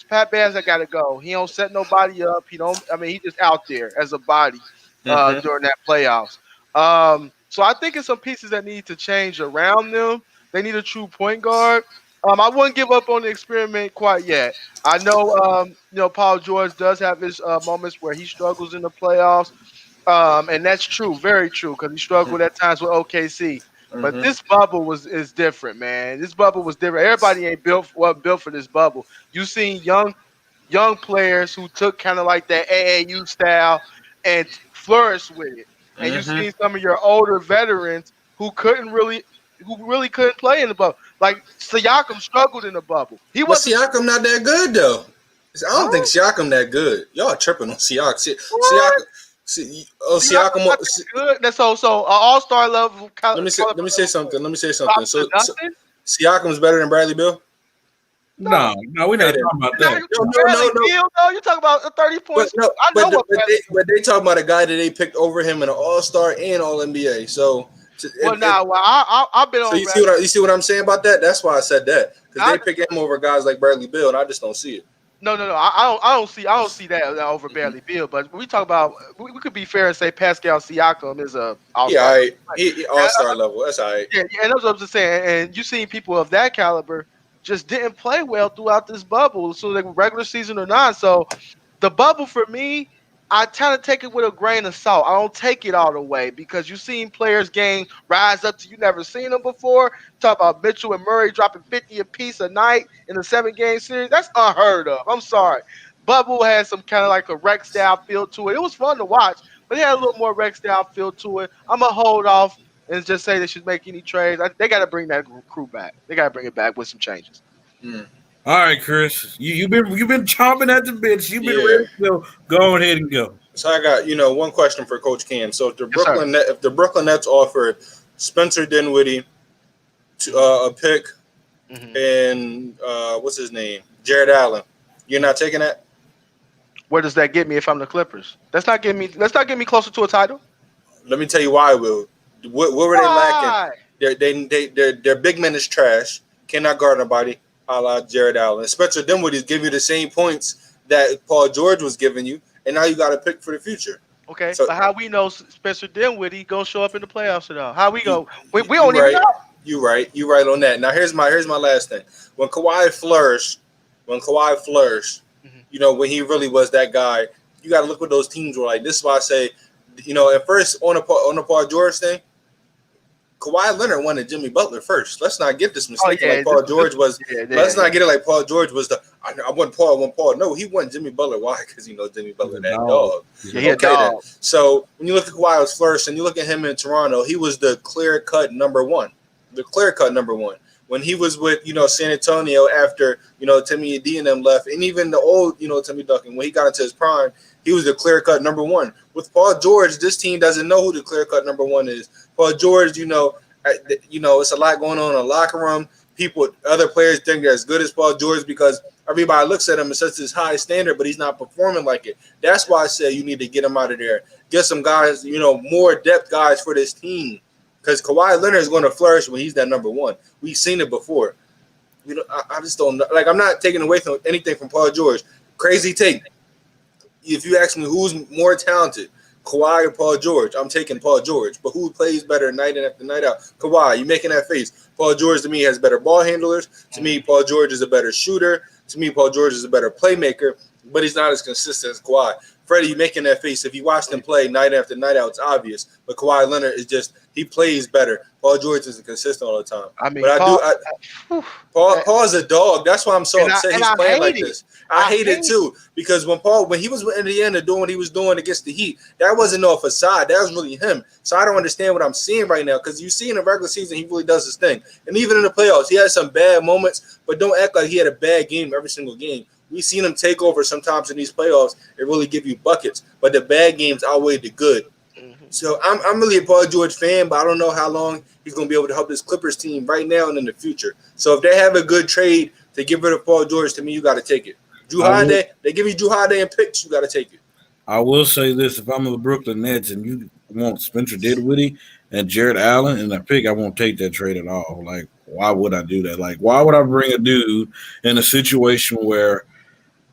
Pat Bev got to go. He don't set nobody up. He just out there as a body during that playoffs. So I think it's some pieces that need to change around them. They need a true point guard. I wouldn't give up on the experiment quite yet. I know, Paul George does have his moments where he struggles in the playoffs, and that's true, very true, because he struggled at times with OKC. But this bubble is different, man. This bubble was different. Everybody ain't built for this bubble. You seen young players who took kind of like that AAU style and flourished with it, and you seen some of your older veterans who really couldn't play in the bubble. Like Siakam struggled in the bubble. Siakam not that good though. I don't think Siakam that good. Y'all tripping on Siakam. Siakam good. So all-star level. Let me say something. So Siakam's better than Bradley Beal? No, we're not talking about that. No, you're talking about 30 points. But they talking about a guy that they picked over him in an All-Star and All-NBA. So I've been on. So you see what I'm saying about that? That's why I said that, because they pick him over guys like Bradley Beal, and I just don't see it. No. I don't see that over Bradley Beal. But we talk about, we could be fair and say Pascal Siakam is a all-star. He all-star level. That's all right. Yeah, and that's what I'm just saying. And you seen people of that caliber just didn't play well throughout this bubble, so like regular season or not. So the bubble for me, I kind of take it with a grain of salt. I don't take it all the way, because you've seen players game rise up to you never seen them before. Talk about Mitchell and Murray dropping 50 apiece a night in a 7-game series. That's unheard of. I'm sorry. Bubble had some kind of like a rec style feel to it. It was fun to watch, but but he had a little more Rex down feel to it. I'm gonna hold off and just say they should make any trades. They got to bring that crew back. They got to bring it back with some changes. All right, Chris, you've been chomping at the bit. You've been ready to go ahead and go. So I got one question for Coach Cam. So if the Brooklyn Nets offered Spencer Dinwiddie a pick and what's his name, Jared Allen, you're not taking that? Where does that get me if I'm the Clippers? Let's not get me closer to a title. Let me tell you why, Will. What were they lacking? Their big man is trash. Cannot guard nobody, a la Jared Allen. Spencer Dinwiddie is giving you the same points that Paul George was giving you, and now you got to pick for the future. Okay, so, but how we know Spencer Dinwiddie gonna show up in the playoffs at all? How we go? We don't even know. You're right on that. Now here's my last thing. When Kawhi flourished, when he really was that guy, you got to look what those teams were like. This is why I say, at first on the Paul George thing, Kawhi Leonard wanted Jimmy Butler first. Let's not get this mistaken. Like Paul George was. Let's not get it like Paul George was I want Paul. No, he wanted Jimmy Butler. Why? Because Jimmy Butler that dog. Yeah, dog. So when you look at Kawhi was first, and you look at him in Toronto, he was the clear cut number one. When he was with San Antonio after Timmy D and them left, and even the old Timmy Duncan, when he got into his prime, he was the clear cut number one. With Paul George, this team doesn't know who the clear cut number one is. Paul George, it's a lot going on in the locker room. Other players think they're as good as Paul George because everybody looks at him and sets this high standard, but he's not performing like it. That's why I say you need to get him out of there. Get some guys, more depth guys for this team. Because Kawhi Leonard is going to flourish when he's that number one. We've seen it before. I just don't know. Like, I'm not taking away from anything from Paul George. Crazy take. If you ask me who's more talented, Kawhi or Paul George, I'm taking Paul George. But who plays better night in after night out? Kawhi, you making that face. Paul George, to me, has better ball handlers. To me, Paul George is a better shooter. To me, Paul George is a better playmaker. But he's not as consistent as Kawhi. Freddie, you making that face. If you watch them play night after night out, it's obvious. But Kawhi Leonard is just he plays better. Paul George isn't consistent all the time. Paul's a dog. That's why I'm so upset he's playing like this. I hate it too because when he was in Indiana doing what he was doing against the Heat, that wasn't no facade. That was really him. So I don't understand what I'm seeing right now because you see in the regular season he really does his thing, and even in the playoffs he has some bad moments, but don't act like he had a bad game every single game. We've seen him take over sometimes in these playoffs and really give you buckets, but the bad games outweigh the good. So I'm really a Paul George fan, but I don't know how long he's going to be able to help this Clippers team right now and in the future. So if they have a good trade to get rid of Paul George, to me, you got to take it. Jrue Holiday, they give you Jrue Holiday and picks, you got to take it. I will say this: if I'm the Brooklyn Nets and you want Spencer Dinwiddie and Jared Allen in that pick, I won't take that trade at all. Like, why would I do that? Like, why would I bring a dude in a situation where,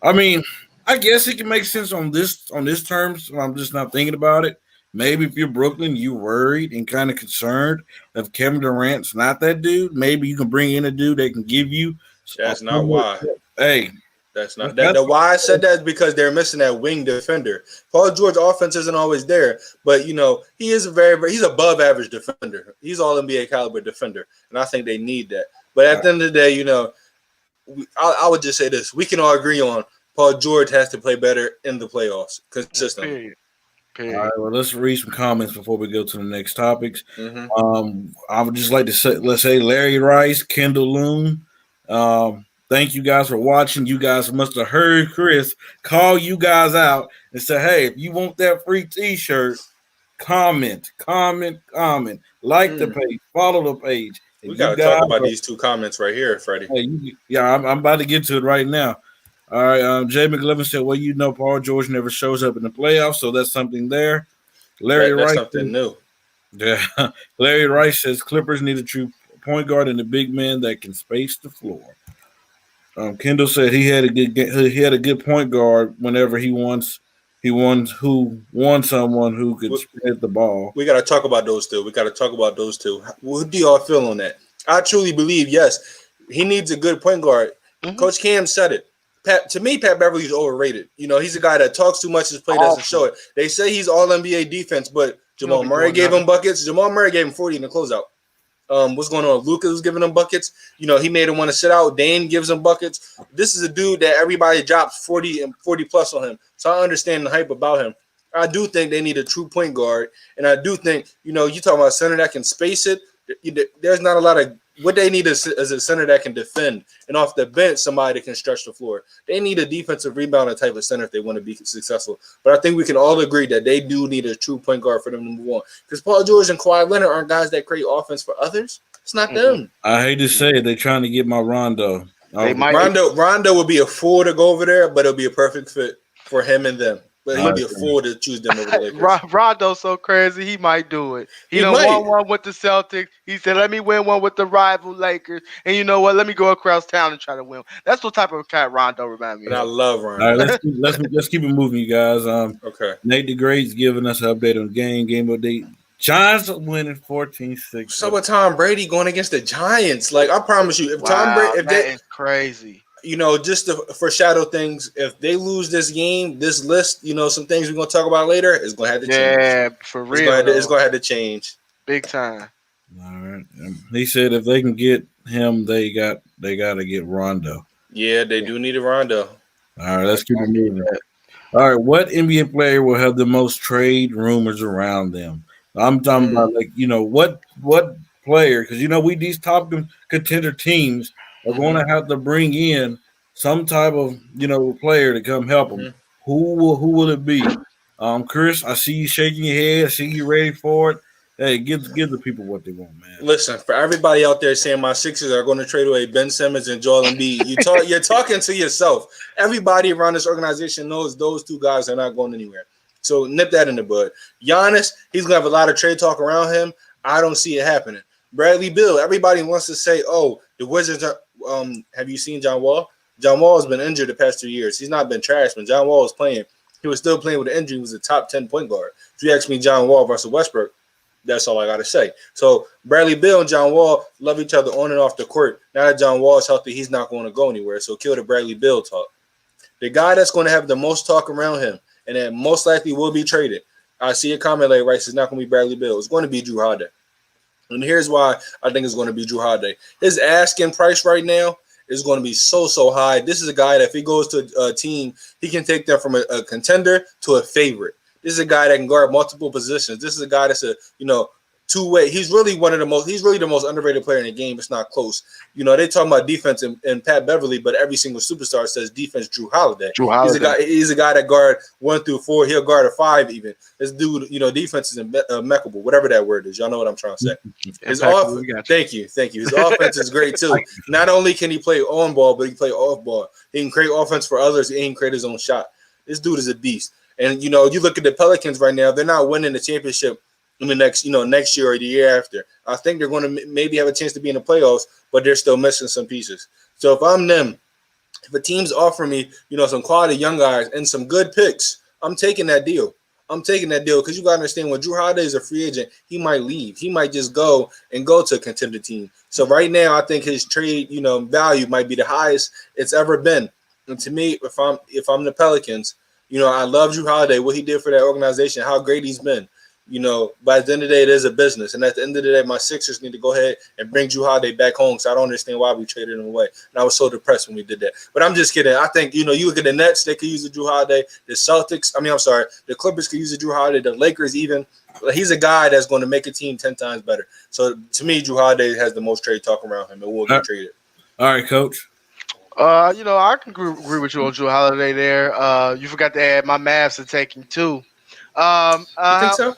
I mean, I guess it can make sense on this terms. I'm just not thinking about it. Maybe if you're Brooklyn, you're worried and kind of concerned if Kevin Durant's not that dude. Maybe you can bring in a dude that can give you. That's not why. Hey, that's not that. The why I said that is because they're missing that wing defender. Paul George offense isn't always there, but he is he's above average defender. He's all NBA caliber defender, and I think they need that. But at the end of the day, I would just say this: we can all agree on Paul George has to play better in the playoffs consistently. All right, well, let's read some comments before we go to the next topics. I would just like to say, let's say Larry Rice, Kendall Loon. Thank you guys for watching. You guys must have heard Chris call you guys out and say, hey, if you want that free T-shirt, comment, like the page, follow the page. We got to talk about these two comments right here, Freddie. Hey, I'm about to get to it right now. All right, Jay McLevin said, well, Paul George never shows up in the playoffs, so that's something there. Larry Rice, something new. Yeah, Larry Rice says Clippers need a true point guard and a big man that can space the floor. Kendall said he had a good point guard whenever he won someone who could spread the ball. We got to talk about those two. What do y'all feel on that? I truly believe, yes, he needs a good point guard. Coach Cam said it. Pat Beverly is overrated. He's a guy that talks too much. His play doesn't show it. They say he's all NBA defense, but Jamal Murray gave him buckets. Jamal Murray gave him 40 in the closeout. What's going on? Luka was giving him buckets. He made him want to sit out. Dame gives him buckets. This is a dude that everybody drops 40 and 40 plus on him. So I understand the hype about him. I do think they need a true point guard, and I do think you talking about a center that can space it. There's not a lot of what they need is a center that can defend, and off the bench somebody that can stretch the floor. They need a defensive rebounder type of center if they want to be successful. But I think we can all agree that they do need a true point guard for them to move on, because Paul George and Kawhi Leonard aren't guys that create offense for others. It's not them. I hate to say it, they're trying to get my Rondo. Rondo would be a fool to go over there, but it'll be a perfect fit for him and them. But he'd be a fool to choose them over the Lakers. Rondo's so crazy, he might do it. He done won one with the Celtics. He said, let me win one with the rival Lakers. And you know what? Let me go across town and try to win. That's what type of cat Rondo reminds me of. And I love Rondo. All right, let's keep it moving, you guys. Okay. Nate the Great's giving us an update on game update. Giants are winning 14-6. So with Tom Brady going against the Giants, like I promise you, if Tom Brady, that is crazy. Just to foreshadow things, if they lose this game, this list, some things we're gonna talk about later is gonna have to change. Yeah, for real. It's gonna have to change. Big time. All right. He said if they can get him, they got to get Rondo. Yeah, they do need a Rondo. All right, let's keep it moving. All right, what NBA player will have the most trade rumors around them? I'm talking about what player, because these top contender teams are going to have to bring in some type of player to come help them. Mm-hmm. Who will it be? Chris, I see you shaking your head. I see you ready for it. Hey, give the people what they want, man. Listen, for everybody out there saying my Sixers are going to trade away Ben Simmons and Joel Embiid, you're talking to yourself. Everybody around this organization knows those two guys are not going anywhere. So nip that in the bud. Giannis, he's going to have a lot of trade talk around him. I don't see it happening. Bradley Beal, everybody wants to say, oh, the Wizards are have you seen John Wall? John Wall has been injured the past 2 years. He's not been trashed, but John Wall was playing. He was still playing with an injury. He was a top 10 point guard. If you ask me John Wall versus Westbrook, that's all I got to say. So Bradley Beal and John Wall love each other on and off the court. Now that John Wall is healthy, he's not going to go anywhere. So kill the Bradley Beal talk. The guy that's going to have the most talk around him and that most likely will be traded, I see a comment like Rice, it's not going to be Bradley Beal. It's going to be Drew Holiday. And here's why I think it's going to be Drew Holiday. His asking price right now is going to be so high. This is a guy that if he goes to a team, he can take them from a contender to a favorite. This is a guy that can guard multiple positions. This is a guy that's a two-way. He's really the most underrated player in the game. It's not close. They talk about defense and Pat Beverly, but every single superstar says defense Drew Holiday. He's a guy that guard 1 through 4. He'll guard a 5 even. This dude, defense is impeccable, whatever that word is. Y'all know what I'm trying to say. Thank you. His offense is great too. Not only can he play on ball, but he can play off ball. He can create offense for others and he can create his own shot. This dude is a beast. And you look at the Pelicans right now, they're not winning the championship in the next year or the year after. I think they're going to maybe have a chance to be in the playoffs, but they're still missing some pieces. So if I'm them, if a team's offering me, some quality young guys and some good picks, I'm taking that deal. Because you got to understand when Drew Holiday is a free agent, he might leave. He might just go to a contender team. So right now, I think his trade, value might be the highest it's ever been. And to me, if I'm the Pelicans, I love Drew Holiday, what he did for that organization, how great he's been. But at the end of the day, it is a business. And at the end of the day, my Sixers need to go ahead and bring Drew Holiday back home. So I don't understand why we traded him away. And I was so depressed when we did that. But I'm just kidding. I think, you look at the Nets, they could use the Drew Holiday. The Clippers could use the Drew Holiday. The Lakers even. He's a guy that's going to make a team 10 times better. So to me, Drew Holiday has the most trade talk around him. It will get traded. All right, Coach. I can agree with you on Drew Holiday there. You forgot to add my Mavs are taking too. You think so?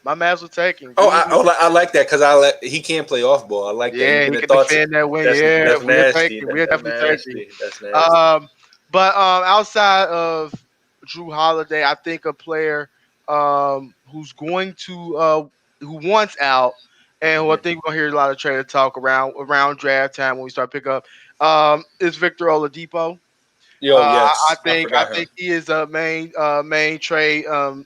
My Mavs were taking. I like that because he can't play off ball. I like that. Yeah, he can defend that wing. That's nasty. We're definitely taking. That's nasty. But outside of Drew Holiday, I think a player who's going to who wants out and who I think we're gonna hear a lot of trader talk around draft time when we start pick up is Victor Oladipo. Yes. I think he is a main trade. We're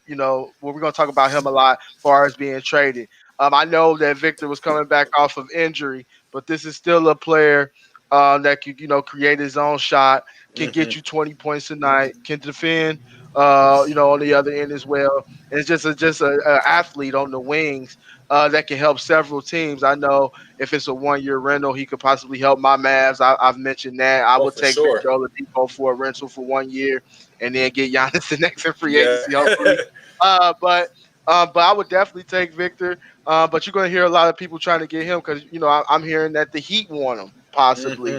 going to talk about him a lot as far as being traded. I know that Victor was coming back off of injury, but this is still a player that can, create his own shot, can get you 20 points a night, can defend, on the other end as well. And it's just a athlete on the wings that can help several teams. I know if it's a 1-year rental, he could possibly help my Mavs. I've mentioned that. I would take Victor Oladipo for a rental for 1 year and then get Giannis the next in free agency, hopefully. But I would definitely take Victor. But you're gonna hear a lot of people trying to get him because I'm hearing that the Heat want him possibly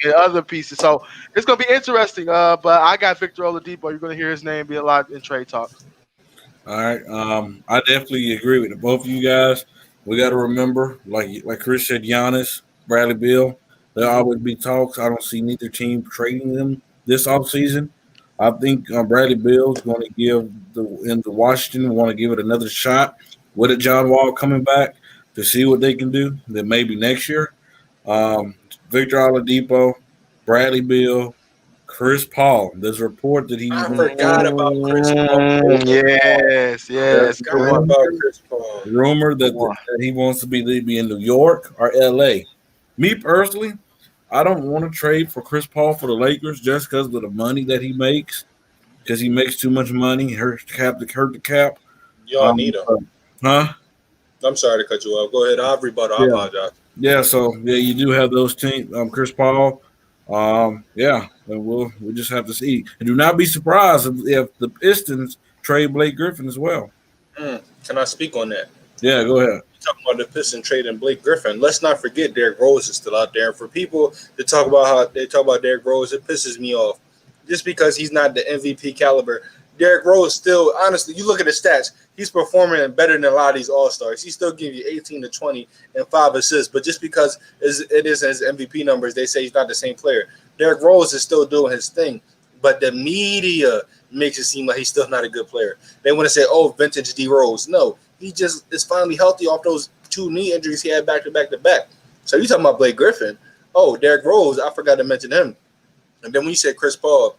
and other pieces. So it's gonna be interesting. But I got Victor Oladipo. You're gonna hear his name be a lot in trade talks. All right. I definitely agree with both of you guys. We got to remember, like Chris said, Giannis, Bradley Beal, there'll always be talks. I don't see neither team trading them this offseason. I think Bradley Beal is going to give the Washington want to give it another shot with a John Wall coming back to see what they can do. Then maybe next year, Victor Oladipo, Bradley Beal, Chris Paul. There's a report that I forgot about Chris Paul. Yes. Chris Paul. Rumor that he wants to be in New York or LA. Me personally, I don't want to trade for Chris Paul for the Lakers just because of the money that he makes. Because he makes too much money, hurt the cap. Y'all need him. Huh? I'm sorry to cut you off. Go ahead. I'll rebuttal. I apologize. Yeah, so you do have those teams. Chris Paul. And we'll just have to see. And do not be surprised if the Pistons trade Blake Griffin as well. Can I speak on that? Yeah, go ahead. Talking about the Pistons trading Blake Griffin. Let's not forget Derrick Rose is still out there. And for people to talk about how they talk about Derrick Rose, it pisses me off. Just because he's not the MVP caliber, Derrick Rose still, honestly, you look at his stats, he's performing better than a lot of these All-Stars. He still gives you 18 to 20 and 5 assists. But just because it is his MVP numbers, they say he's not the same player. Derrick Rose is still doing his thing. But the media makes it seem like he's still not a good player. They want to say, oh, vintage D Rose. No, he just is finally healthy off those 2 knee injuries he had back to back to back. So you talking about Blake Griffin. Oh, Derrick Rose, I forgot to mention him. And then when you said Chris Paul,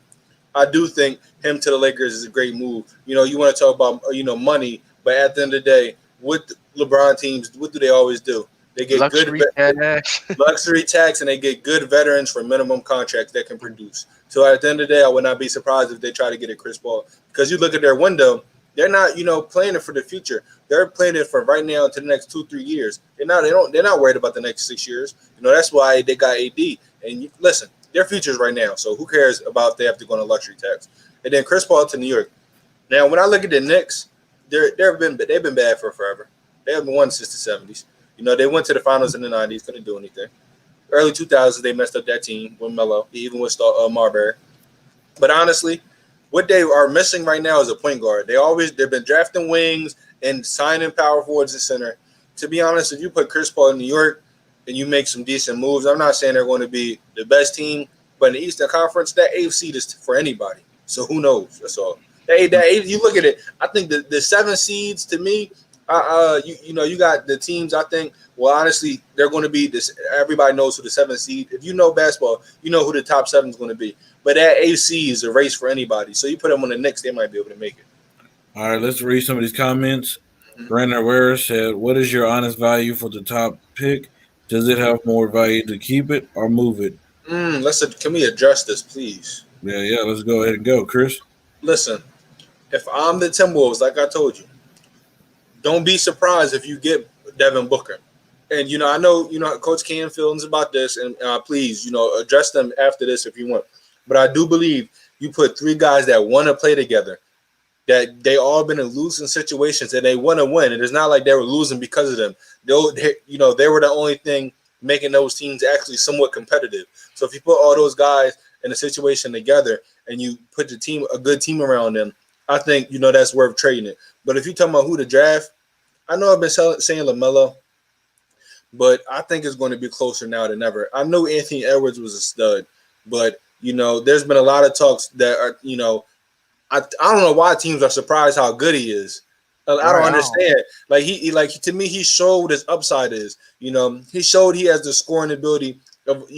I do think him to the Lakers is a great move. You want to talk about, money, but at the end of the day, with LeBron teams, what do they always do? They get luxury tax, and they get good veterans for minimum contracts that can produce. So at the end of the day, I would not be surprised if they try to get a Chris Paul, because you look at their window, they're not, playing it for the future. They're playing it for right now to the next 2-3 years. They're not worried about the next 6 years. That's why they got AD. And listen, their future is right now. So who cares about if they have to go on a luxury tax? And then Chris Paul to New York. Now, when I look at the Knicks, they've been bad for forever. They haven't won since the 70s. They went to the finals in the 90s, couldn't do anything. Early 2000s, they messed up that team with Melo, even with Marbury. But honestly, what they are missing right now is a point guard. They've been drafting wings and signing power forwards and center. To be honest, if you put Chris Paul in New York and you make some decent moves, I'm not saying they're going to be the best team, but in the Eastern Conference, that AFC is for anybody. So who knows? That's all. You look at it. I think the 7 seeds to me. You got the teams. I think. Well, honestly, they're going to be this. Everybody knows who the 7th seed. If you know basketball, you know who the top 7 is going to be. But that AFC is a race for anybody. So you put them on the Knicks, they might be able to make it. All right, let's read some of these comments. Brandon Herrera said, "What is your honest value for the top pick? Does it have more value to keep it or move it?" Can we address this, please? Yeah. Let's go ahead and go, Chris. Listen, if I'm the Timberwolves, like I told you, don't be surprised if you get Devin Booker. And, I know, Coach Cam feelings about this, and please, address them after this if you want. But I do believe you put 3 guys that want to play together, that they all been in losing situations, and they want to win. And it's not like they were losing because of them. They were the only thing making those teams actually somewhat competitive. So if you put all those guys in a situation together and you put a good team around them, I think, that's worth trading it. But if you're talking about who to draft, I know I've been saying LaMelo, but I think it's going to be closer now than ever. I know Anthony Edwards was a stud, but, there's been a lot of talks that are, I don't know why teams are surprised how good he is. I don't understand. To me, he showed his upside is. He showed he has the scoring ability of,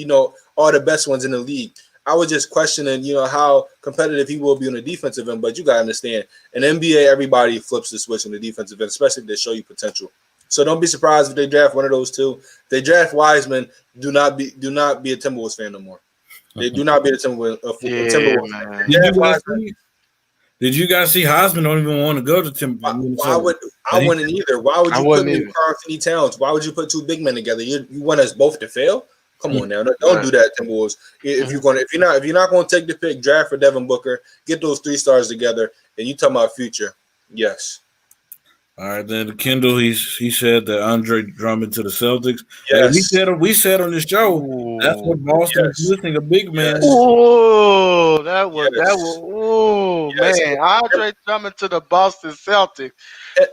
all the best ones in the league. I was just questioning, how competitive he will be on the defensive end. But you got to understand, in NBA, everybody flips the switch on the defensive end, especially if they show you potential. So don't be surprised if they draft one of those 2. If they draft Wiseman, do not be a Timberwolves fan no more. They do not be a Timberwolves fan. Did you guys see Heisman don't even want to go to Timberwolves? I wouldn't either. Why would you put Karl Anthony Towns? Why would you put 2 big men together? You want us both to fail? Come on now, don't do that, Timberwolves. If you're not going to take the pick, draft for Devin Booker, get those 3 stars together, and you talking about future. Yes. All right, then Kendall, he said that Andre Drummond to the Celtics. Yes. We said on this show that's what Boston is missing, a big man. Oh, that was. Yes. Man, Andre Drummond to the Boston Celtics.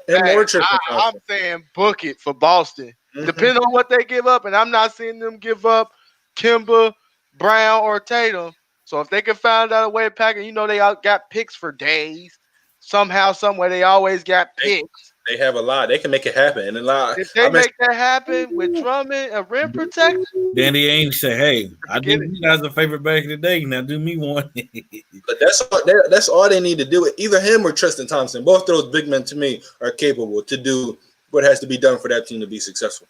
Man, I'm saying book it for Boston. Depending on what they give up, and I'm not seeing them give up Kimba, Brown, or Tatum. So if they can find out a way of packing, you know they got picks for days. Somehow, someway, they always got picks. They have a lot. They can make it happen. And a lot. If they make that happen with Drummond and rim protection, Danny Ainge said, "Hey, I did you guys a favor back in the day. Now do me one." But that's all they need to do. Either him or Tristan Thompson. Both of those big men, to me, are capable to do what has to be done for that team to be successful.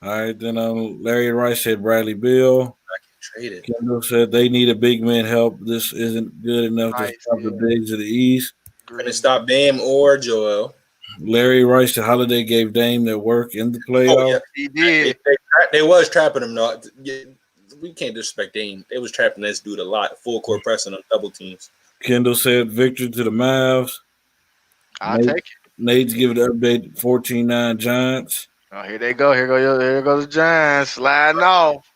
All right, then Larry Rice said Bradley Beal. Traded. Kendall said they need a big man help. This isn't good enough to stop the bigs of the East. And to stop Bam or Joel. Larry Rice said Holiday gave Dame their work in the playoffs. Oh, yeah, he did. They was trapping him. No, we can't disrespect Dame. They was trapping this dude a lot. Full court pressing on double teams. Kendall said victory to the Mavs. I'll take it. Nate's giving the update 14-9 Giants. Oh, here they go. Here go the Giants sliding off.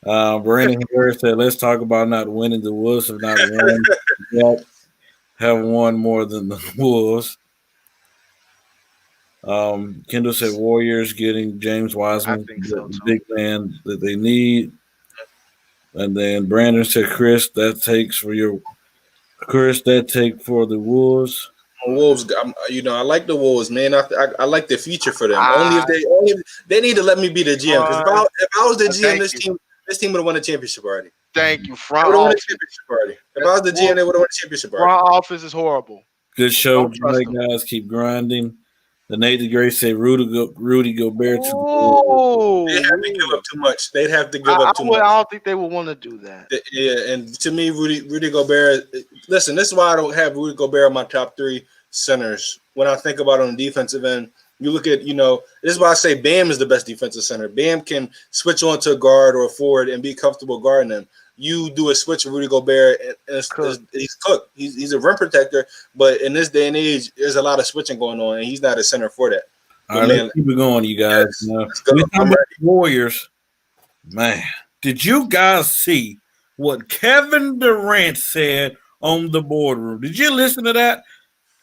Brandon Harris said, let's talk about not winning. The Wolves have not won yet. Have won more than the Wolves. Kendall said Warriors getting James Wiseman, the big man that they need. And then Brandon said, Chris, that take for the Wolves. Wolves, I like the Wolves, man. I like the future for them. Only if they need to let me be the GM. Because if I was the GM, this team would have won a championship already. Thank you, If I was the GM, they would have won a championship already. Front office is horrible. Good show, guys. Keep grinding. The Nathan Gray said Rudy Gobert. They'd have to give up too much. They'd have to give up too much. I don't think they would want to do that. Yeah, and to me, Rudy Gobert. Listen, this is why I don't have Rudy Gobert in my top 3 centers. When I think about on the defensive end, you look at, this is why I say Bam is the best defensive center. Bam can switch on to a guard or a forward and be comfortable guarding them. You do a switch with Rudy Gobert, and he's cooked. He's a rim protector, but in this day and age, there's a lot of switching going on, and he's not a center for that. All right, let's keep it going, you guys. Yes, we talking about the Warriors. Man, did you guys see what Kevin Durant said on the boardroom? Did you listen to that?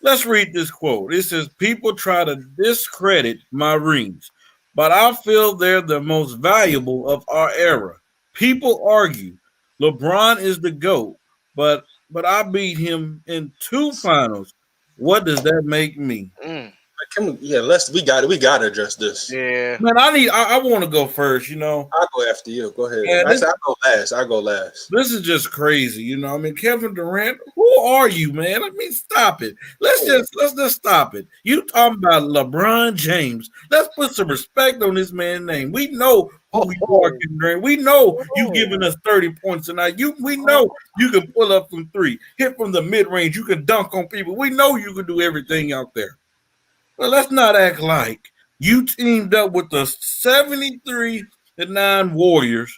Let's read this quote. It says, people try to discredit my rings, but I feel they're the most valuable of our era. People argue LeBron is the GOAT, but I beat him in 2 finals. What does that make me? We got to address this. Yeah, man, I want to go first. I'll go after you. Go ahead. I go last. This is just crazy. Kevin Durant. Who are you, man? Stop it. Let's just stop it. You talking about LeBron James? Let's put some respect on this man's name. We know who you are, Kevin Durant. We know you giving us 30 points tonight. We know you can pull up from 3, hit from the mid range. You can dunk on people. We know you can do everything out there. Well, let's not act like you teamed up with the 73-9 Warriors.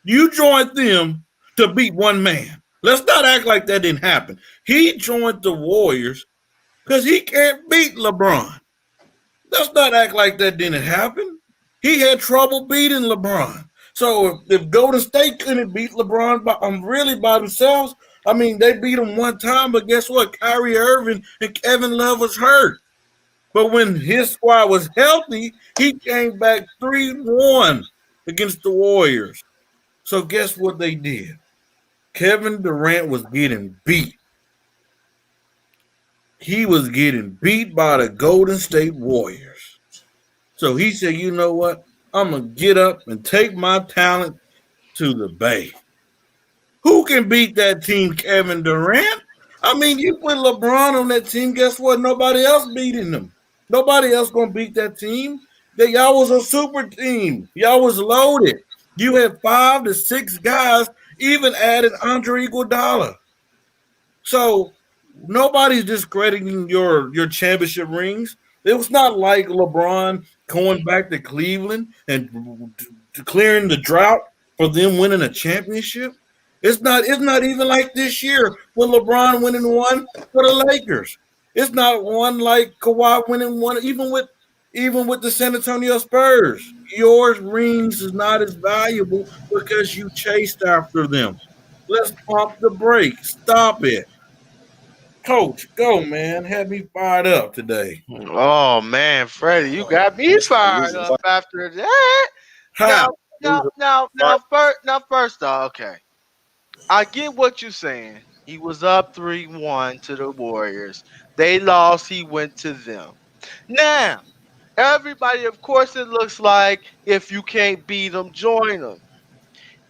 You joined them to beat one man. Let's not act like that didn't happen. He joined the Warriors because he can't beat LeBron. Let's not act like that didn't happen. He had trouble beating LeBron. So if Golden State couldn't beat LeBron by themselves, they beat him one time, but guess what? Kyrie Irving and Kevin Love was hurt. But when his squad was healthy, he came back 3-1 against the Warriors. So guess what they did? Kevin Durant was getting beat. He was getting beat by the Golden State Warriors. So he said, you know what? I'm going to get up and take my talent to the Bay. Who can beat that team, Kevin Durant? You put LeBron on that team, guess what? Nobody else beating them. Nobody else going to beat that team. Y'all was a super team. Y'all was loaded. You had 5 to 6 guys, even added Andre Iguodala. So nobody's discrediting your championship rings. It was not like LeBron going back to Cleveland and clearing the drought for them winning a championship. It's not even like this year when LeBron went and won for the Lakers. It's not one like Kawhi winning one, even with the San Antonio Spurs. Your rings is not as valuable because you chased after them. Let's pump the brakes. Stop it. Coach, go, man. Had me fired up today. Oh man, Freddie, you got me fired up after that. Ha! First off, okay. I get what you're saying. He was up 3-1 to the Warriors. They lost, he went to them. Now, everybody, of course, it looks like if you can't beat them, join them.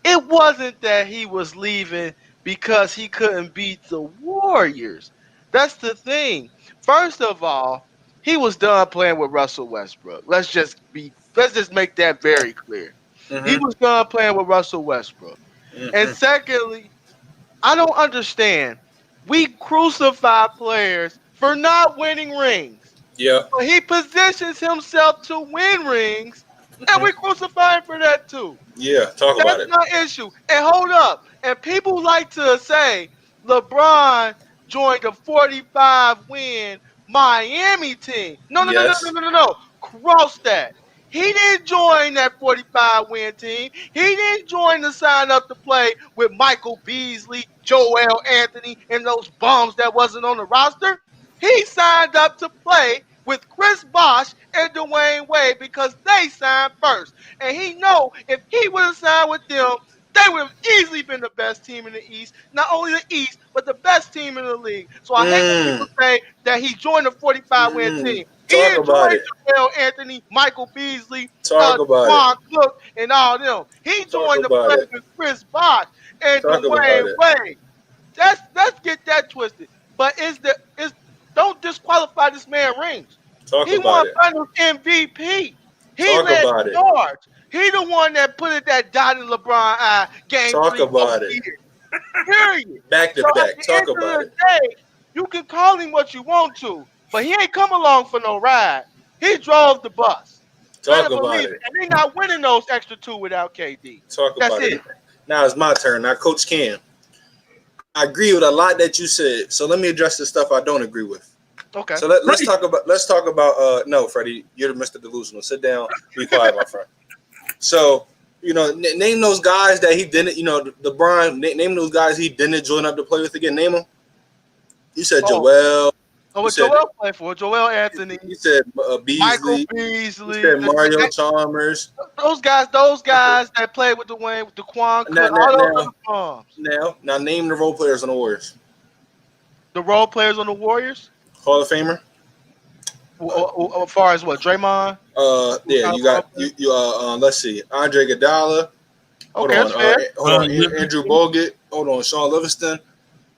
It wasn't that he was leaving because he couldn't beat the Warriors. That's the thing. First of all, he was done playing with Russell Westbrook. Let's just make that very clear. Mm-hmm. He was done playing with Russell Westbrook. Mm-hmm. And secondly, I don't understand. We crucify players for not winning rings. Yeah. But he positions himself to win rings, and we crucify him for that too. Yeah, talk about it. That's my issue. And hold up. And people like to say LeBron joined a 45-win Miami team. No. Cross that. He didn't join that 45-win team. He didn't join to sign up to play with Michael Beasley, Joel Anthony, and those bums that wasn't on the roster. He signed up to play with Chris Bosh and Dwayne Wade because they signed first. And he know if he would have signed with them, they would have easily been the best team in the East. Not only the East, but the best team in the league. So I hate when people say that he joined a 45-win team. He didn't join Joel Anthony, Michael Beasley, Juan Cook, and all them. He joined the play with Chris Bosh and Dwayne Wade. Let's get that twisted. But don't disqualify this man rings. He won Finals MVP. He led charge. He the one that put that dot in LeBron eye. Game Talk 3 about it. Period. Back to back. Talk about it. You can call him what you want to, but he ain't come along for no ride. He drove the bus. Talk about it. And they not winning those extra 2 without KD. Talk about it. Now it's my turn. Now, Coach Cam. I agree with a lot that you said. So let me address the stuff I don't agree with. Okay. So let's talk about. No, Freddie, you're Mr. Delusional. Sit down. Be quiet, my friend. So, name those guys that he didn't. LeBron. Name those guys he didn't join up to play with again. Name them. You said Joel. Oh, what Joel played for? Joel Anthony. You said Beasley. Michael Beasley. You said Mario Chalmers. Those guys that played with Dwayne, with Daquan Cook. Now name the role players on the Warriors. The role players on the Warriors? Hall of Famer. As far as what? Draymond? Yeah, you got you. Let's see, Andre Iguodala. Hold on, Andrew Bogut. Hold on, Sean Livingston.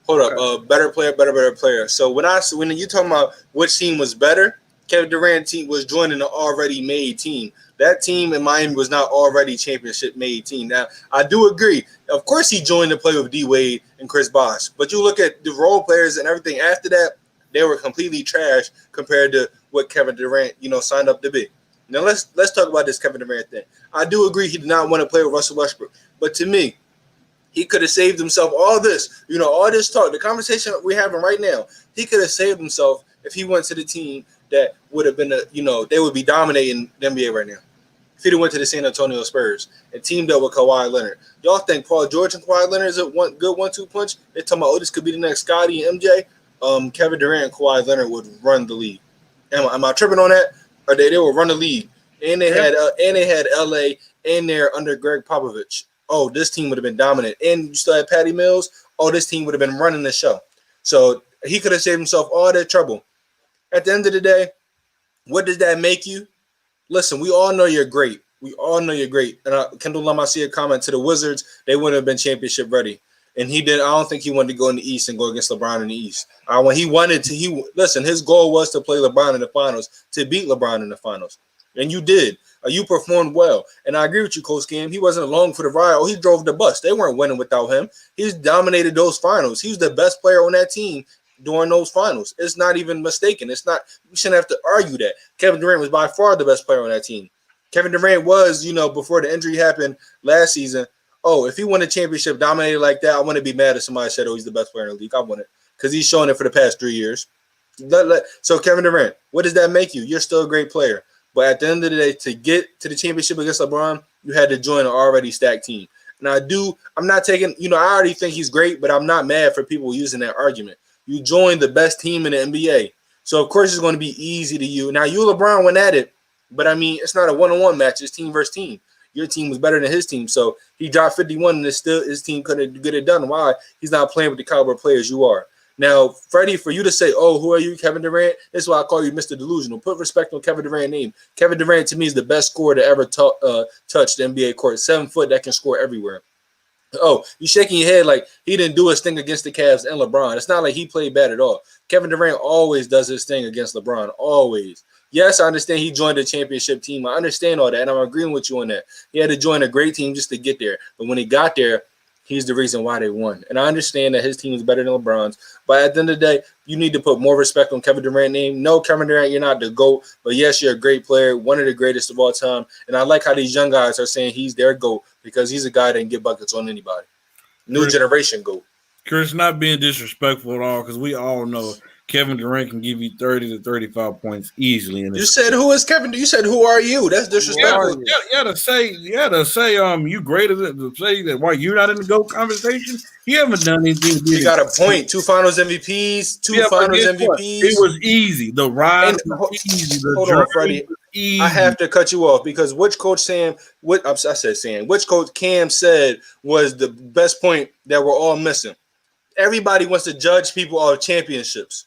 Hold up, better player. So when you talking about which team was better, Kevin Durant team was joining an already made team. That team in Miami was not already championship made team. Now I do agree. Of course, he joined to play with D Wade and Chris Bosh, but you look at the role players and everything after that, they were completely trash compared to what Kevin Durant, signed up to be. Now let's talk about this Kevin Durant thing. I do agree he did not want to play with Russell Westbrook, but to me, he could have saved himself all this, all this talk, the conversation we're having right now. He could have saved himself if he went to the team that would have been they would be dominating the NBA right now. If he went to the San Antonio Spurs and teamed up with Kawhi Leonard. Y'all think Paul George and Kawhi Leonard is a good 1-2 punch? They're talking about, this could be the next Scottie and MJ. Kevin Durant and Kawhi Leonard would run the league. Am I tripping on that? Or they would run the league. And they had LA in there under Greg Popovich. Oh, this team would have been dominant. And you still had Patty Mills. Oh, this team would have been running the show. So he could have saved himself all that trouble. At the end of the day, what does that make you? Listen, we all know you're great. And Kendall Lamassia comment to the Wizards, they wouldn't have been championship ready. And he did. I don't think he wanted to go in the East and go against LeBron in the East. When he wanted to, his goal was to play LeBron in the finals, to beat LeBron in the finals. And you did. You performed well. And I agree with you, Coach Cam. He wasn't along for the ride. He drove the bus. They weren't winning without him. He's dominated those finals. He was the best player on that team during those finals. It's not even mistaken. We shouldn't have to argue that. Kevin Durant was by far the best player on that team. Kevin Durant was, before the injury happened last season, if he won a championship dominated like that, I wouldn't be mad if somebody said, he's the best player in the league. I wouldn't, because he's shown it for the past 3 years. So Kevin Durant, what does that make you? You're still a great player. But at the end of the day, to get to the championship against LeBron, you had to join an already stacked team. And I'm not taking, I already think he's great, but I'm not mad for people using that argument. You joined the best team in the NBA. So, of course, it's going to be easy to you. Now, you LeBron went at it, but, it's not a one-on-one match. It's team versus team. Your team was better than his team. So, he dropped 51, and his team couldn't get it done. Why? He's not playing with the caliber players you are. Now, Freddie, for you to say, oh, who are you, Kevin Durant? That's why I call you Mr. Delusional. Put respect on Kevin Durant's name. Kevin Durant, to me, is the best scorer to ever touch the NBA court. 7 foot that can score everywhere. Oh, you shaking your head like he didn't do his thing against the Cavs and LeBron. It's not like he played bad at all. Kevin Durant always does his thing against LeBron, always. Yes, I understand he joined a championship team. I understand all that, and I'm agreeing with you on that. He had to join a great team just to get there. But when he got there, he's the reason why they won. And I understand that his team is better than LeBron's. But at the end of the day, you need to put more respect on Kevin Durant's name. No, Kevin Durant, you're not the GOAT. But, yes, you're a great player, one of the greatest of all time. And I like how these young guys are saying he's their GOAT because he's a guy that can get buckets on anybody. New generation GOAT. Chris, not being disrespectful at all, because we all know Kevin Durant can give you 30 to 35 points easily. You said, who is Kevin? You said, who are you? That's disrespectful. You had to say, you greater than to say that why you're not in the GOAT conversation. You haven't done anything. You got a point. 2 Finals MVPs, 2 Finals MVPs. It was easy. The ride was easy. Hold on, Freddie. I have to cut you off because which coach Cam said was the best point that we're all missing. Everybody wants to judge people off championships.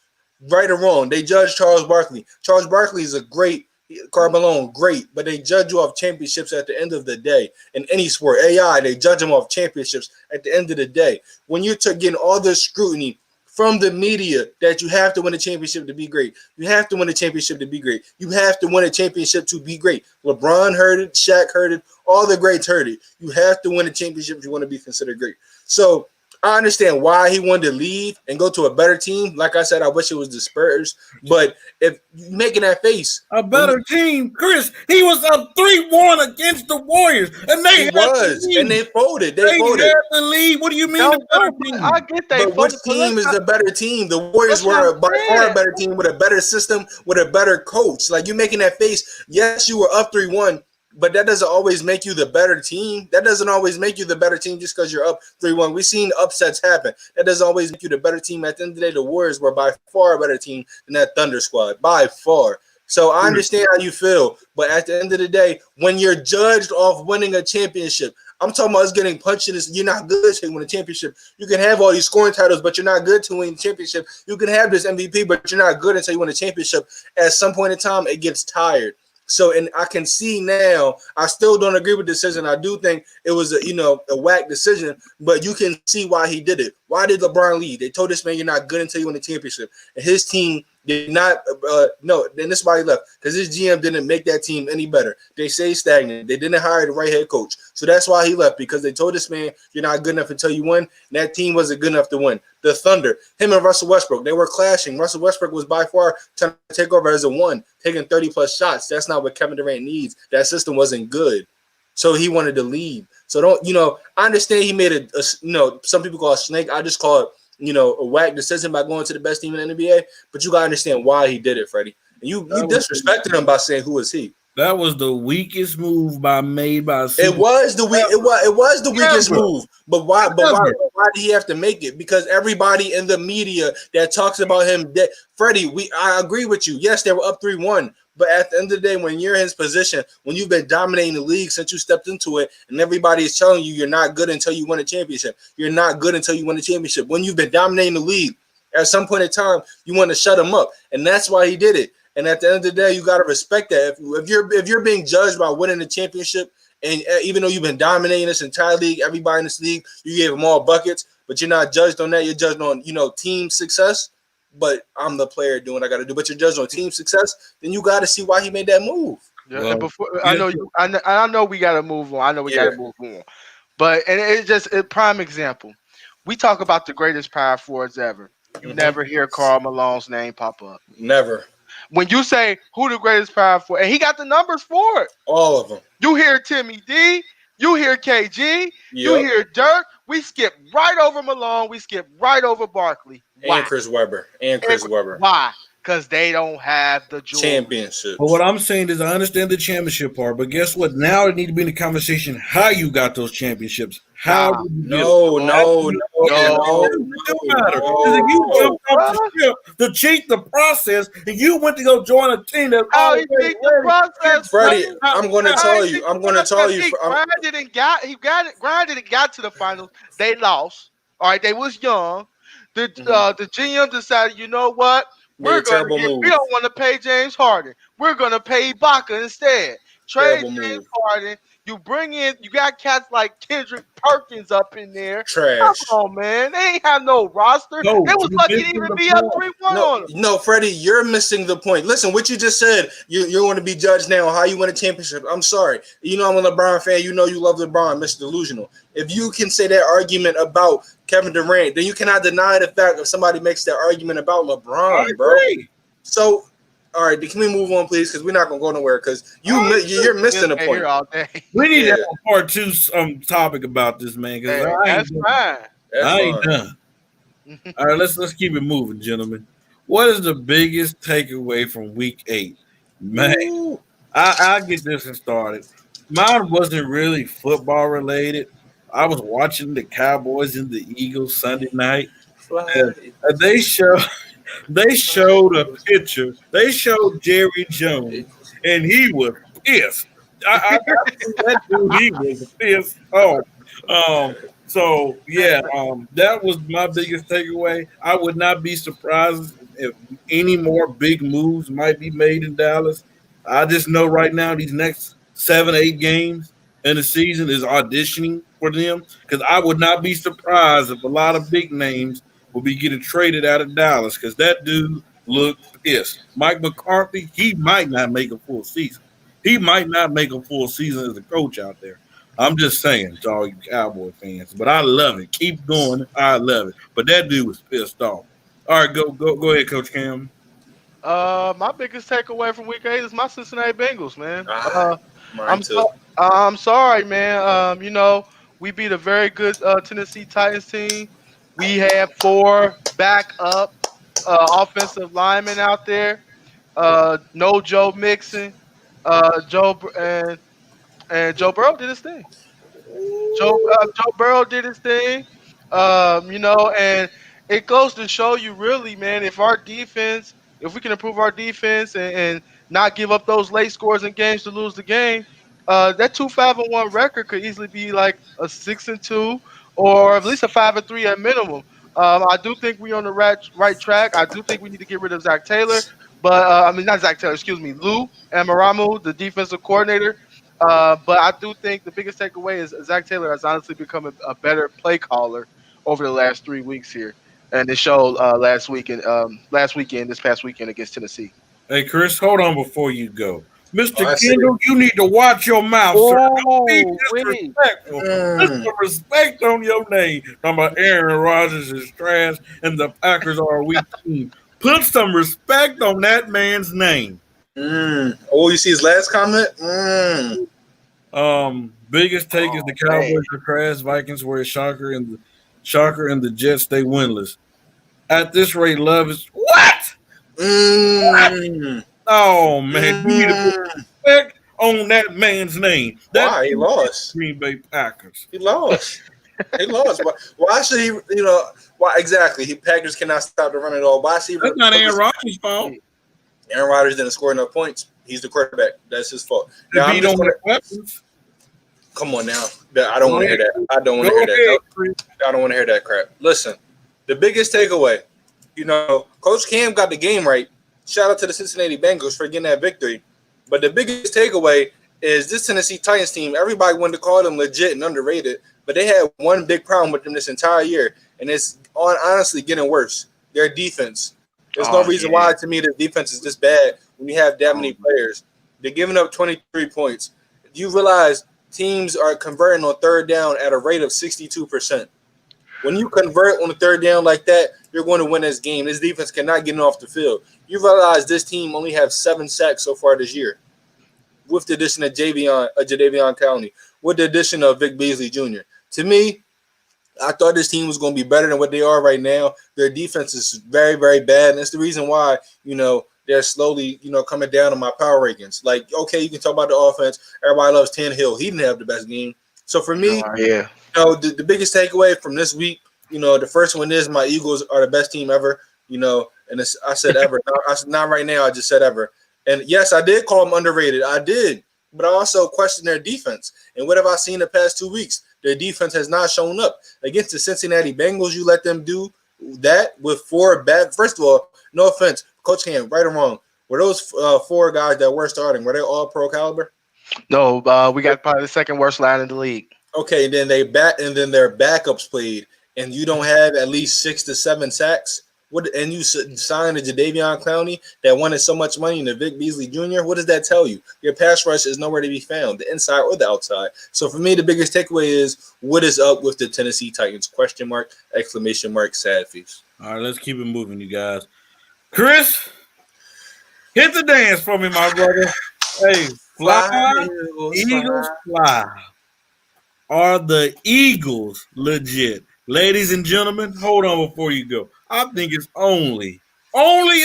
Right or wrong, they judge Charles Barkley. Charles Barkley is a great, Karl Malone, great, but they judge you off championships at the end of the day. In any sport, AI, they judge them off championships at the end of the day. When you're getting all this scrutiny from the media that you have to win a championship to be great. You have to win a championship to be great. You have to win a championship to be great. LeBron heard it, Shaq heard it, all the greats heard it. You have to win a championship if you want to be considered great. So I understand why he wanted to leave and go to a better team. Like I said, I wish it was the Spurs. But if you're making that face. A better team, Chris, he was up 3-1 against the Warriors. And they folded. They had to leave. What do you mean? I get that. But which team is the better team? The Warriors were by far a better team with a better system, with a better coach. Like, you're making that face. Yes, you were up 3-1. But that doesn't always make you the better team. That doesn't always make you the better team just because you're up 3-1. We've seen upsets happen. That doesn't always make you the better team. At the end of the day, the Warriors were by far a better team than that Thunder squad, by far. So I understand how you feel. But at the end of the day, when you're judged off winning a championship, I'm talking about us getting punched in this. You're not good to win a championship. You can have all these scoring titles, but you're not good to win a championship. You can have this MVP, but you're not good until you win a championship. At some point in time, it gets tired. So, and I can see now, I still don't agree with the decision. I do think it was a whack decision, but you can see why he did it. Why did LeBron leave? They told this man, you're not good until you win a championship. And his team did not, then this is why he left, because his GM didn't make that team any better. They stayed stagnant. They didn't hire the right head coach. So that's why he left, because they told this man, you're not good enough until you win. And that team wasn't good enough to win. The Thunder, him and Russell Westbrook, they were clashing. Russell Westbrook was by far trying to take over as a one, taking 30-plus shots. That's not what Kevin Durant needs. That system wasn't good. So he wanted to leave. So I understand he made some people call it a snake. I just call it, a whack decision by going to the best team in the NBA. But you got to understand why he did it, Freddie. And you disrespected him by saying, who is he? That was the weakest move made by. It was the weakest move. But why? Why did he have to make it? Because everybody in the media that talks about him, Freddie, I agree with you. Yes, they were up 3-1. But at the end of the day, when you're in his position, when you've been dominating the league since you stepped into it, and everybody is telling you you're not good until you win a championship. You're not good until you win a championship. When you've been dominating the league, at some point in time, you want to shut him up. And that's why he did it. And at the end of the day, you got to respect that. If you're being judged by winning the championship, and even though you've been dominating this entire league, everybody in this league, you gave them all buckets, but you're not judged on that. You're judged on, team success. But I'm the player doing what I got to do. But you're judged on team success, then you got to see why he made that move. Yeah, well, and before I know we got to move on. I know we got to move on. But and it's just a prime example. We talk about the greatest power forwards ever. You never hear Karl Malone's name pop up. Never. When you say who the greatest power forward, and he got the numbers for it. All of them. You hear Timmy D. You hear KG. You hear Dirk. We skip right over Malone. We skip right over Barkley. Why? And Chris Webber. Why? because they don't have the championships. But what I'm saying is I understand the championship part, but guess what? Now it need to be in the conversation how you got those championships. How did you get No. it don't matter. Because if you jumped off the ship to cheat the process and you went to go join a team that's Oh, he cheat the process, Freddie, I'm going to tell you. He grinded and got to the finals. They lost. All right, they was young. The GM decided, you know what? We don't want to pay James Harden. We're gonna pay Ibaka instead. Trade James Harden. You got cats like Kendrick Perkins up in there. Trash. Come on, man. They ain't have no roster. They was lucky to even be up 3-1 on them. No, Freddie, you're missing the point. Listen, what you just said, you're going to be judged now on how you win a championship. I'm sorry. You know I'm a LeBron fan. You know you love LeBron, Mr. Delusional. If you can say that argument about Kevin Durant, then you cannot deny the fact if somebody makes that argument about LeBron, bro. So, all right, can we move on, please? Because we're not going to go nowhere because you're missing the point. All day. We need to have a part 2 topic about this, man. That's fine. I ain't done. All right, let's keep it moving, gentlemen. What is the biggest takeaway from week 8? Man, I'll get this one started. Mine wasn't really football related. I was watching the Cowboys and the Eagles Sunday night. They showed a picture. They showed Jerry Jones, and he was pissed. I that dude, he was pissed off. That was my biggest takeaway. I would not be surprised if any more big moves might be made in Dallas. I just know right now these next 7-8 games in the season is auditioning for them because I would not be surprised if a lot of big names will be getting traded out of Dallas because that dude looked pissed. Mike McCarthy, he might not make a full season. He might not make a full season as a coach out there. I'm just saying to all you Cowboy fans, but I love it. Keep going. I love it. But that dude was pissed off. All right, go ahead, Coach Cam. My biggest takeaway from week 8 is my Cincinnati Bengals, man. I'm sorry, man. We beat a very good Tennessee Titans team. We had 4 backup offensive linemen out there. No Joe Mixon. Joe Burrow did his thing. Joe Burrow did his thing. And it goes to show you really, man, if we can improve our defense and not give up those late scores in games to lose the game, that 2-5-1 record could easily be like a 6-2 or at least a 5-3 at minimum. I do think we're on the right track. I do think we need to get rid of Zach Taylor, but not Zach Taylor, excuse me, Lou Amaramu, the defensive coordinator. But I do think the biggest takeaway is Zach Taylor has honestly become a better play caller over the last 3 weeks here, and it showed this past weekend against Tennessee. Hey, Chris, hold on before you go. Mr. Kendall, you need to watch your mouth, sir. Don't be disrespectful. Put some respect on your name. Talking about Aaron Rodgers is trash and the Packers are a weak team. Put some respect on that man's name. Oh, you see his last comment? Biggest take is the Cowboys are trash. Vikings were a shocker, and the Jets stay winless. At this rate, Love is what? Oh man, you need to put respect on that man's name. Why he lost? Green Bay Packers. He lost. Why should he? Why exactly? Packers cannot stop the run at all. Why should he? That's not Aaron Rodgers' fault. Aaron Rodgers didn't score enough points. He's the quarterback. That's his fault. Now, weapons. Come on now. I don't want to hear that. I don't want to hear that. I don't want to hear that crap. Listen, the biggest takeaway, Coach Cam got the game right. Shout out to the Cincinnati Bengals for getting that victory. But the biggest takeaway is this Tennessee Titans team, everybody wanted to call them legit and underrated, but they had one big problem with them this entire year, and it's honestly getting worse. Their defense. There's no reason why, to me, the defense is this bad when you have that many players. They're giving up 23 points. Do you realize teams are converting on third down at a rate of 62%? When you convert on a third down like that, you're going to win this game. This defense cannot get off the field. You realize this team only have 7 sacks so far this year, with the addition of Jadeveon Clowney, with the addition of Vic Beasley Jr. To me, I thought this team was going to be better than what they are right now. Their defense is very, very bad, and it's the reason why, they're slowly, coming down on my power rankings. Like, okay, you can talk about the offense. Everybody loves Tannehill. He didn't have the best game. So for me, the biggest takeaway from this week, the first one is my Eagles are the best team ever, and I said ever. Not right now. I just said ever. And yes, I did call them underrated. I did. But I also questioned their defense. And what have I seen the past 2 weeks? Their defense has not shown up. Against the Cincinnati Bengals, you let them do that with 4 bad. First of all, no offense, Coach Cam, right or wrong, were those 4 guys that were starting, were they all pro caliber? No, we got probably the second worst line in the league. Okay, then their backups played, and you don't have at least 6 to 7 sacks. And you signed a Jadeveon Clowney that wanted so much money and the Vic Beasley Jr. What does that tell you? Your pass rush is nowhere to be found, the inside or the outside. So for me, the biggest takeaway is what is up with the Tennessee Titans? Question mark, exclamation mark, sad face. All right, let's keep it moving, you guys. Chris, hit the dance for me, my brother. Hey, fly, Eagles, fly. Are the Eagles legit? Ladies and gentlemen, hold on before you go. I think it's only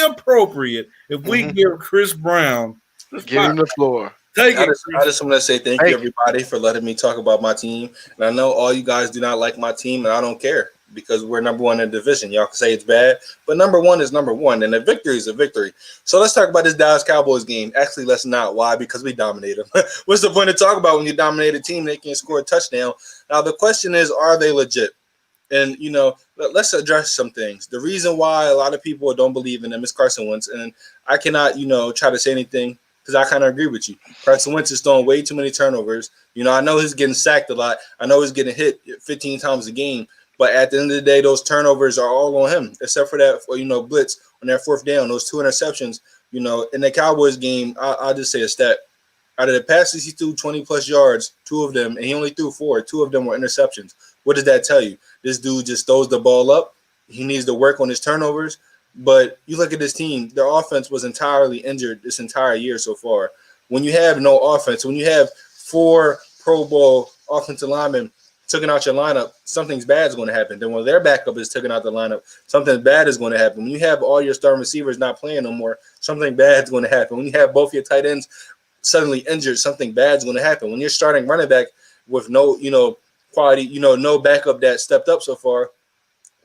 appropriate if we give Chris Brown give him the floor. I just want to say thank you, everybody, for letting me talk about my team. And I know all you guys do not like my team, and I don't care because we're number 1 in the division. Y'all can say it's bad, but number 1 is number 1, and a victory is a victory. So let's talk about this Dallas Cowboys game. Actually, let's not. Why? Because we dominated them. What's the point to talk about when you dominate a team they can't score a touchdown? Now, the question is, are they legit? And, let's address some things. The reason why a lot of people don't believe in them is Carson Wentz. And I cannot, try to say anything because I kind of agree with you. Carson Wentz is throwing way too many turnovers. I know he's getting sacked a lot. I know he's getting hit 15 times a game. But at the end of the day, those turnovers are all on him, except for that, blitz on that 4th down, those 2 interceptions. In the Cowboys game, I'll just say a stat. Out of the passes, he threw 20-plus yards, 2 of them, and he only threw 4. 2 of them were interceptions. What does that tell you? This dude just throws the ball up. He needs to work on his turnovers. But you look at this team, their offense was entirely injured this entire year so far. When you have no offense, when you have 4 Pro Bowl offensive linemen taking out your lineup, something's bad is going to happen. Then when their backup is taking out the lineup, something bad is going to happen. When you have all your starting receivers not playing no more, something bad is going to happen. When you have both your tight ends suddenly injured, something bad is going to happen. When you're starting running back with no, quality, no backup that stepped up so far.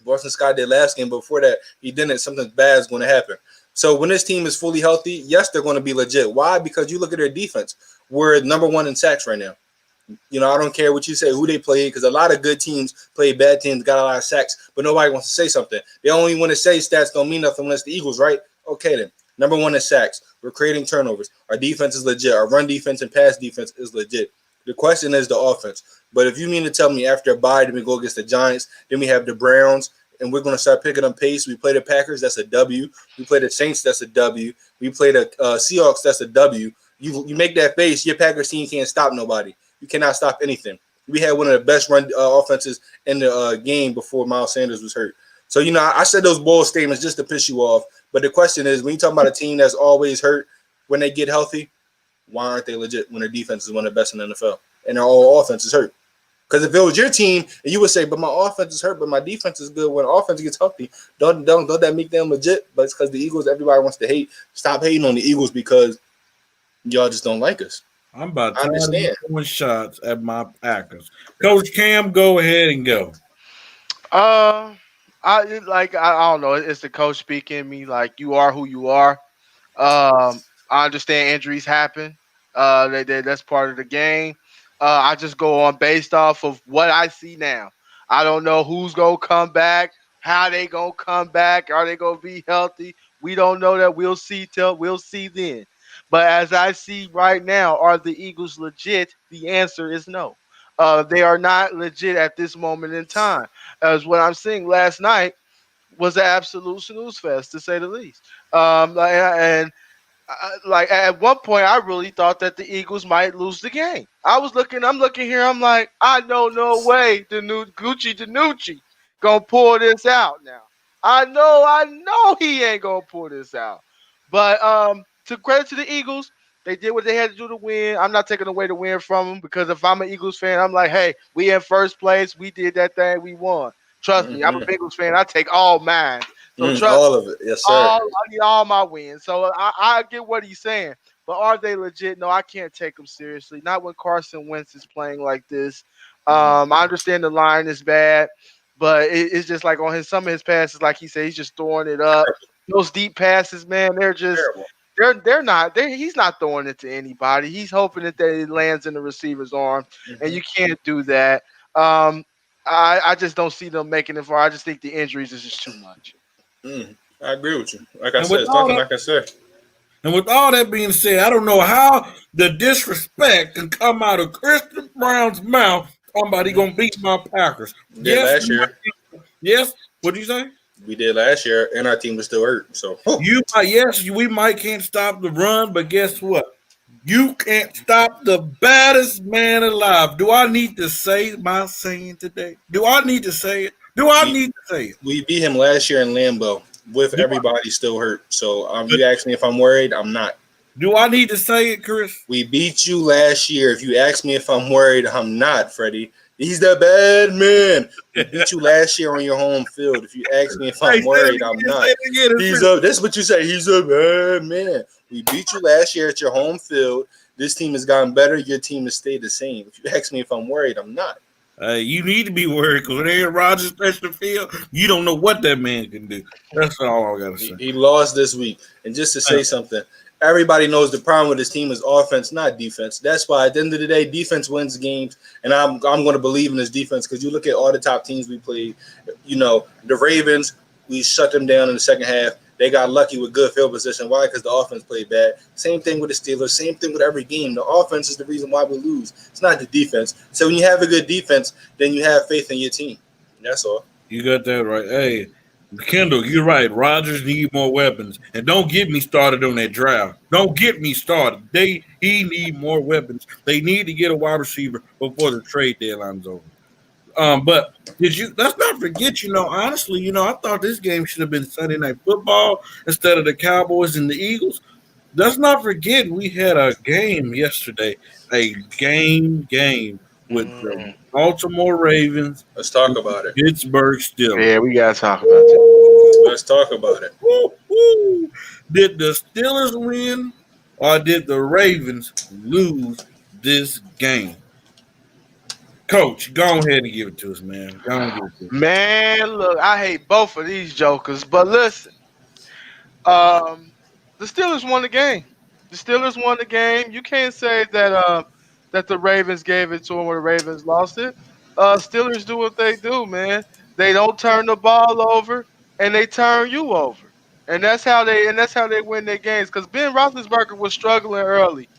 Boston Scott did last game, but before that, he didn't. Something bad is going to happen. So when this team is fully healthy, yes, they're going to be legit. Why? Because you look at their defense. We're number 1 in sacks right now. I don't care what you say, who they play, because a lot of good teams play bad teams, got a lot of sacks, but nobody wants to say something. They only want to say stats don't mean nothing unless the Eagles, right? Okay, then. Number 1 in sacks. We're creating turnovers. Our defense is legit. Our run defense and pass defense is legit. The question is the offense. But if you mean to tell me after a bye, then we go against the Giants, then we have the Browns, and we're going to start picking up pace. We play the Packers, that's a W. We play the Saints, that's a W. We play the Seahawks, that's a W. You make that face, your Packers team can't stop nobody. You cannot stop anything. We had one of the best run offenses in the game before Miles Sanders was hurt. So, I said those bold statements just to piss you off. But the question is, when you talk about a team that's always hurt when they get healthy, why aren't they legit when their defense is one of the best in the NFL and their whole offense is hurt? Because if it was your team, and you would say, but my offense is hurt, but my defense is good. When offense gets healthy, don't that make them legit? But it's because the Eagles, everybody wants to hate. Stop hating on the Eagles because y'all just don't like us. I'm about to understand throwing shots at my Packers. Coach Cam, go ahead and go. I don't know. It's the coach speaking me. Like, you are who you are. I understand injuries happen. That's part of the game. I just go on based off of what I see now. I don't know who's gonna come back, how they gonna come back, are they gonna be healthy? We don't know that. We'll see then. But as I see right now, are the Eagles legit? The answer is no. They are not legit at this moment in time. As what I'm seeing last night was an absolute snooze fest, to say the least. Like at one point, I really thought that the Eagles might lose the game. I'm looking here. I'm like, I know no way the new Gucci Danucci gonna pull this out now. I know he ain't gonna pull this out. But to credit to the Eagles, They did what they had to do to win. I'm not taking away the win from them because if I'm an Eagles fan, I'm like, hey, we in first place. We did that thing. We won. Trust me, I'm a Bengals fan. I take all mine. So trust all of it. Yes, sir. I need all my wins. So I get what he's saying. But are they legit? No, I can't take them seriously. Not when Carson Wentz is playing like this. I understand the line is bad, but it's just like on some of his passes, like he said, he's just throwing it up. Those deep passes, man, they're just they're not. He's not throwing it to anybody. He's hoping that it lands in the receiver's arm, and you can't do that. I just don't see them making it far. I just think the injuries is just too much. I agree with you. Like I said, talking like I said. And with all that being said, I don't know how the disrespect can come out of Christian Brown's mouth. Somebody gonna beat my Packers. Last year. Yes. What did you say? We did last year, and our team was still hurt. So we might can't stop the run, but guess what? You can't stop the baddest man alive. Do I need to say my saying today? Do I need to say it? We beat him last year in Lambeau with everybody still hurt. So you ask me if I'm worried, I'm not. Do I need to say it, Chris? We beat you last year. If you ask me if I'm worried, I'm not, Freddie. He's the bad man. We beat you last year on your home field. If you ask me if I'm worried, I'm not. That's what you say. He's a bad man. We beat you last year at your home field. This team has gotten better. Your team has stayed the same. If you ask me if I'm worried, I'm not. You need to be worried because when Aaron Rodgers touched the field, you don't know what that man can do. That's all I got to say. He lost this week. And just to say something, everybody knows the problem with this team is offense, not defense. That's why at the end of the day, defense wins games. And I'm going to believe in this defense because you look at all the top teams we played. You know, the Ravens, we shut them down in the second half. They got lucky with good field position. Why? Because the offense played bad. Same thing with the Steelers. Same thing with every game. The offense is the reason why we lose. It's not the defense. So when you have a good defense, then you have faith in your team. That's all. You got that right. Hey, Kendall, you're right. Rodgers need more weapons. And don't get me started on that draft. Don't get me started. He need more weapons. They need to get a wide receiver before the trade deadline's over. But let's not forget, honestly, I thought this game should have been Sunday Night Football instead of the Cowboys and the Eagles. Let's not forget we had a game yesterday, a game with the Baltimore Ravens. Let's talk about it. Pittsburgh Steelers. Yeah, we got to talk about it. Let's talk about it. Woo-hoo. Did the Steelers win or did the Ravens lose this game? Coach, go ahead and give it to us, man. Man, look, I hate both of these jokers, but listen, the Steelers won the game. You can't say that that the Ravens gave it to them or the Ravens lost it. Steelers do what they do, man. They don't turn the ball over, and they turn you over, and that's how they win their games. Because Ben Roethlisberger was struggling early.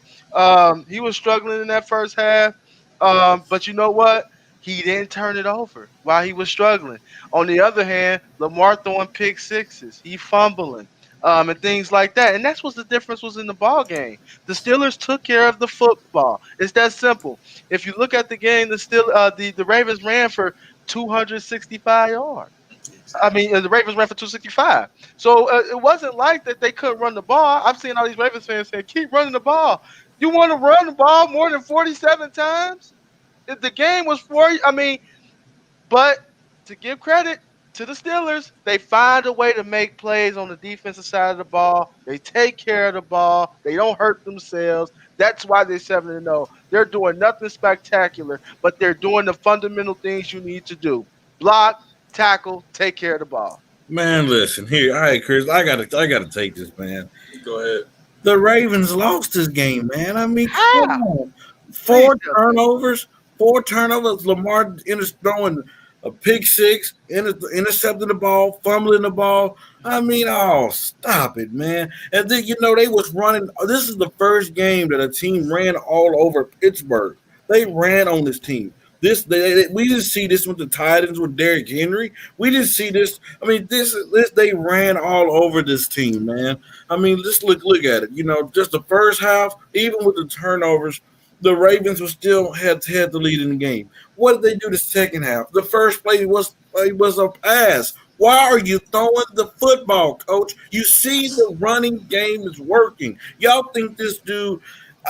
He was struggling in that first half. But you know what? He didn't turn it over while he was struggling. On the other hand, Lamar throwing pick sixes, he fumbling, and things like that. And that's what the difference was in the ball game. The Steelers took care of the football. It's that simple. If you look at the game, the Ravens ran for 265 yards. I mean, the Ravens ran for 265. So it wasn't like that they couldn't run the ball. I've seen all these Ravens fans saying, keep running the ball. You want to run the ball more than 47 times? If the game was for you, but to give credit to the Steelers, they find a way to make plays on the defensive side of the ball. They take care of the ball. They don't hurt themselves. That's why they're 7-0. They're doing nothing spectacular, but they're doing the fundamental things you need to do. Block, tackle, take care of the ball. Man, listen, here. All right, Chris, I gotta take this, man. Go ahead. The Ravens lost this game, man. Come on. Four turnovers. Lamar throwing a pick six, intercepting the ball, fumbling the ball. Stop it, man. And then, they was running. This is the first game that a team ran all over Pittsburgh. They ran on this team. We didn't see this with the Titans with Derrick Henry. We didn't see this. They ran all over this team, man. Just look at it. Just the first half, even with the turnovers, the Ravens still had the lead in the game. What did they do the second half? The first play was a pass. Why are you throwing the football, coach? You see the running game is working. Y'all think this dude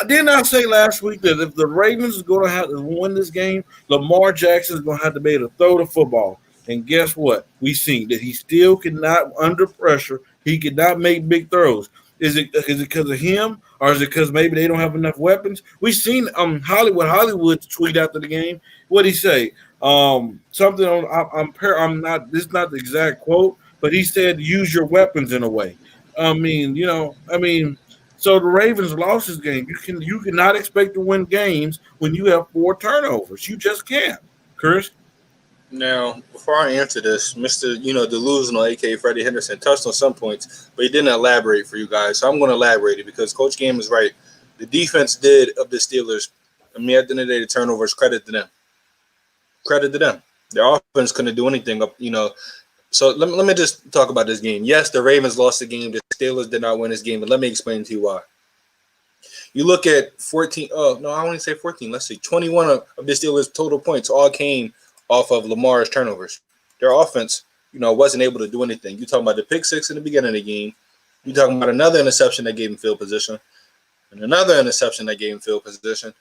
didn't I say last week that if the Ravens is going to have to win this game, Lamar Jackson is going to have to be able to throw the football. And guess what? We seen that he still cannot, under pressure, he cannot make big throws. Is it because of him, or is it because maybe they don't have enough weapons? We seen Hollywood tweet after the game. What did he say? Something on I'm not. This is not the exact quote, but he said use your weapons in a way. So the Ravens lost this game. You cannot expect to win games when you have 4 turnovers. You just can't, Chris. Now, before I answer this, Mr. Delusional, aka Freddie Henderson, touched on some points, but he didn't elaborate for you guys. So I'm going to elaborate it because Coach Game is right. The defense did of the Steelers. I mean, at the end of the day, the turnovers, credit to them. Credit to them. Their offense couldn't do anything up, So let me just talk about this game. Yes, the Ravens lost the game. The Steelers did not win this game, but let me explain to you why. You look at 14. Oh, no, I want to say 14. Let's see. 21 of the Steelers' total points all came off of Lamar's turnovers. Their offense, wasn't able to do anything. You talking about the pick six in the beginning of the game. You talking about another interception that gave him field position, and another interception that gave him field position.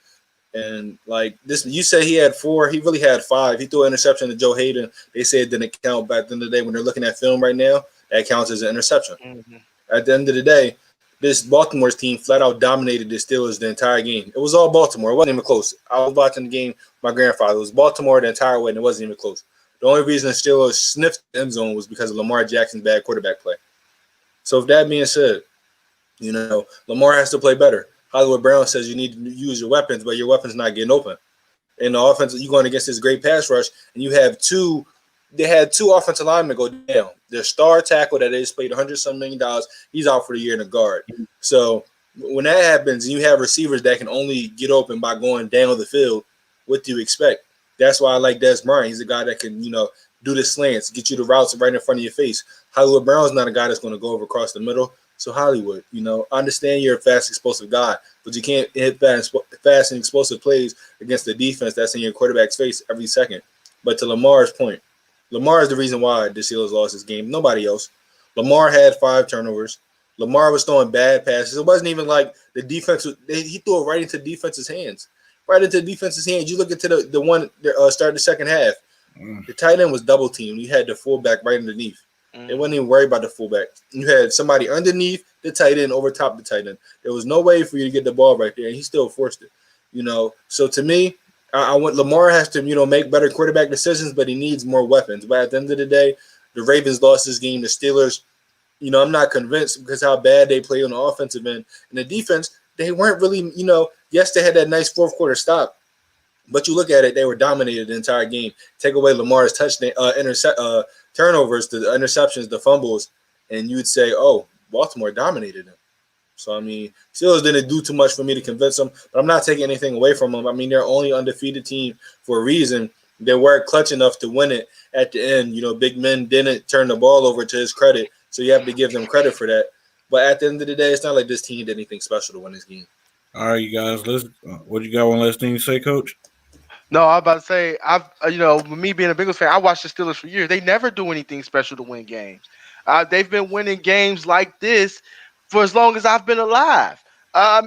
And like this, you say he had 4. He really had 5. He threw an interception to Joe Hayden. They said it didn't count back in the day when they're looking at film right now. That counts as an interception. Mm-hmm. At the end of the day, this Baltimore's team flat out dominated the Steelers the entire game. It was all Baltimore. It wasn't even close. I was watching the game with my grandfather. It was Baltimore the entire way, and it wasn't even close. The only reason the Steelers sniffed the end zone was because of Lamar Jackson's bad quarterback play. So with that being said, Lamar has to play better. Hollywood Brown says you need to use your weapons, but your weapons not getting open. In the offense, you're going against this great pass rush, and you have they had 2 offensive linemen go down. Their star tackle that they just paid $100-some million, he's out for the year in the guard. So when that happens, and you have receivers that can only get open by going down the field, what do you expect? That's why I like Des Bryant. He's a guy that can, do the slants, get you the routes right in front of your face. Hollywood Brown's not a guy that's going to go over across the middle. So Hollywood, I understand you're a fast, explosive guy, but you can't hit fast and explosive plays against the defense that's in your quarterback's face every second. But to Lamar's point, Lamar is the reason why the Steelers lost this game. Nobody else. Lamar had 5 turnovers. Lamar was throwing bad passes. It wasn't even like the defense. He threw it right into defense's hands. Right into defense's hands. You look into the one start the second half. The tight end was double teamed. You had the fullback right underneath. They wasn't even worried about the fullback. You had somebody underneath the tight end, over top the tight end. There was no way for you to get the ball right there, and he still forced it. So to me, I want Lamar has to, make better quarterback decisions, but he needs more weapons. But at the end of the day, the Ravens lost this game. The Steelers, I'm not convinced because how bad they play on the offensive end. And the defense, they weren't really, yes, they had that nice fourth quarter stop. But you look at it, they were dominated the entire game. Take away Lamar's touchdown, turnovers, the interceptions, the fumbles, and you'd say, oh, Baltimore dominated them. So, Steelers didn't do too much for me to convince them, but I'm not taking anything away from them. They're only undefeated team for a reason. They weren't clutch enough to win it at the end. Big Men didn't turn the ball over to his credit, so you have to give them credit for that. But at the end of the day, it's not like this team did anything special to win this game. All right, you guys, listen. What you got one last thing to say, Coach? No, I'm about to say, me being a Bengals fan, I watched the Steelers for years. They never do anything special to win games. They've been winning games like this for as long as I've been alive. I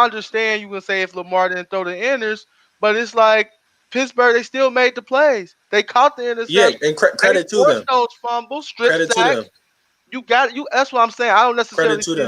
understand you can say if Lamar didn't throw the inners, but it's like Pittsburgh, they still made the plays. They caught the interception. Yeah, and credit to them. Those fumbles, strip credit sacks. to them. You got you. That's what I'm saying. I don't necessarily see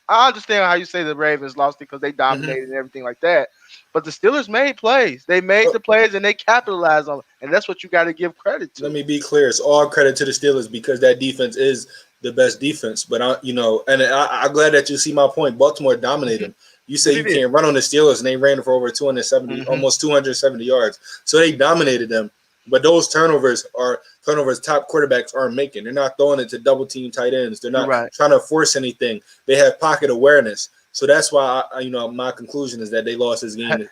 I understand how you say the Ravens lost it because they dominated and everything like that. But the Steelers made plays. They made the plays and they capitalized on it. And that's what you got to give credit to. Let me be clear. It's all credit to the Steelers because that defense is the best defense. But I'm glad that you see my point. Baltimore dominated them. You say you can't run on the Steelers, and they ran for over 270, almost 270 yards. So they dominated them. But those turnovers are turnovers top quarterbacks aren't making. They're not throwing it to double team tight ends. They're not trying to force anything. They have pocket awareness. So that's why my conclusion is that they lost this game.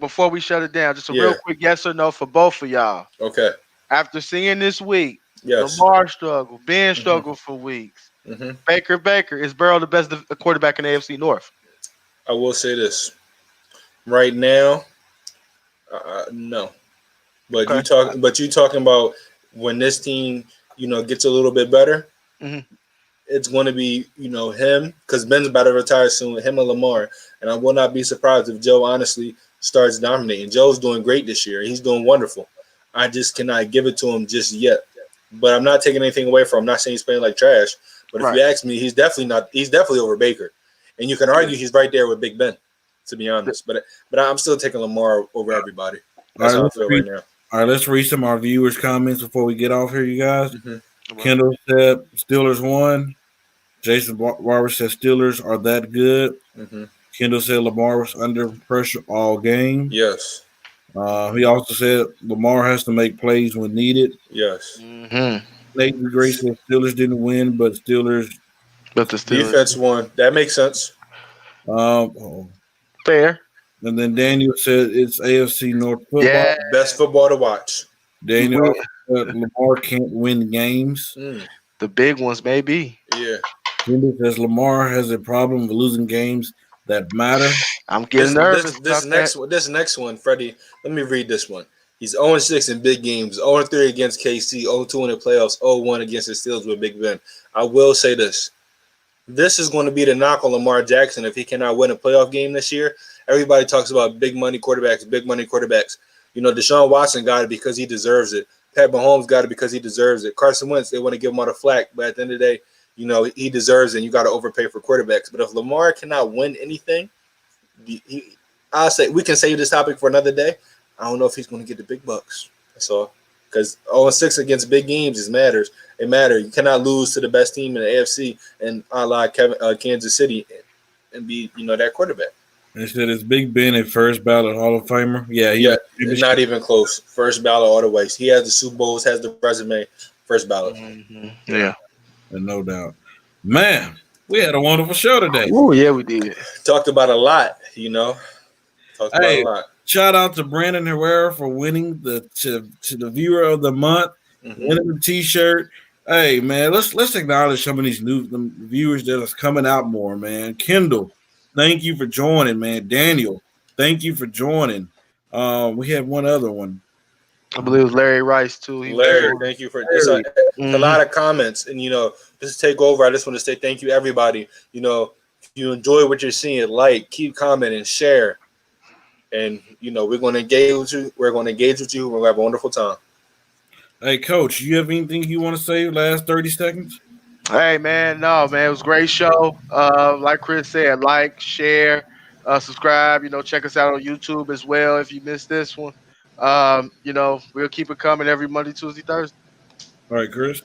Before we shut it down, just a real quick yes or no for both of y'all. Okay. After seeing this week, yes, Lamar struggle, Ben struggled for weeks. Baker, is Burrow the best quarterback in the AFC North? I will say this. Right now, no. But you talking about when this team, gets a little bit better. Mm-hmm. It's going to be, him, because Ben's about to retire soon, him and Lamar. And I will not be surprised if Joe honestly starts dominating. Joe's doing great this year. He's doing wonderful. I just cannot give it to him just yet. But I'm not taking anything away from him. I'm not saying he's playing like trash. But if you ask me, he's definitely over Baker. And you can argue he's right there with Big Ben, to be honest. But I'm still taking Lamar over everybody. That's how I feel right now. All right, let's read some of our viewers' comments before we get off here, you guys. Mm-hmm. Kendall said Steelers won. Jason Barber said Steelers are that good. Mm-hmm. Kendall said Lamar was under pressure all game. Yes. He also said Lamar has to make plays when needed. Yes. Mm-hmm. Nathan Gray said Steelers didn't win, but the Steelers defense won. That makes sense. Fair. And then Daniel said it's AFC North football. Yeah. Best football to watch. Daniel said Lamar can't win games. The big ones, maybe. Yeah. Kendall says Lamar has a problem with losing games that matter. I'm getting nervous. This next one, Freddie, let me read this one. He's 0-6 in big games, 0-3 against KC, 0-2 in the playoffs, 0-1 against the Steelers with Big Ben. I will say this. This is going to be the knock on Lamar Jackson if he cannot win a playoff game this year. Everybody talks about big money quarterbacks. Deshaun Watson got it because he deserves it. Pat Mahomes got it because he deserves it. Carson Wentz, they want to give him all the flack, but at the end of the day, he deserves it, and you got to overpay for quarterbacks. But if Lamar cannot win anything, I'll say we can save this topic for another day. I don't know if he's going to get the big bucks. That's all. Because 0-6 against big games matters. It matters. You cannot lose to the best team in the AFC and Kansas City and be that quarterback. They said it's Big Ben a first ballot Hall of Famer. Yeah, it's not even close. First ballot all the way. He has the Super Bowls, has the resume. First ballot. Mm-hmm. Yeah. And no doubt. Man, we had a wonderful show today. Oh, yeah, we did. Talked about a lot, Talked about a lot. Shout out to Brandon Herrera for winning to the viewer of the month, winning the T-shirt. Hey, man, let's acknowledge some of these new viewers that is coming out more, man. Kendall, thank you for joining, man. Daniel, thank you for joining. We had one other one. I believe it was Larry Rice, too. Larry, thank you for this. A lot of comments. And, just to take over, I just want to say thank you, everybody. If you enjoy what you're seeing, keep commenting, share. And, we're going to engage with you. We're going to have a wonderful time. Hey, Coach, you have anything you want to say last 30 seconds? Hey, man. No, man. It was a great show. Like Chris said, share, subscribe. Check us out on YouTube as well if you missed this one. We'll keep it coming every Monday, Tuesday, Thursday. All right, Chris.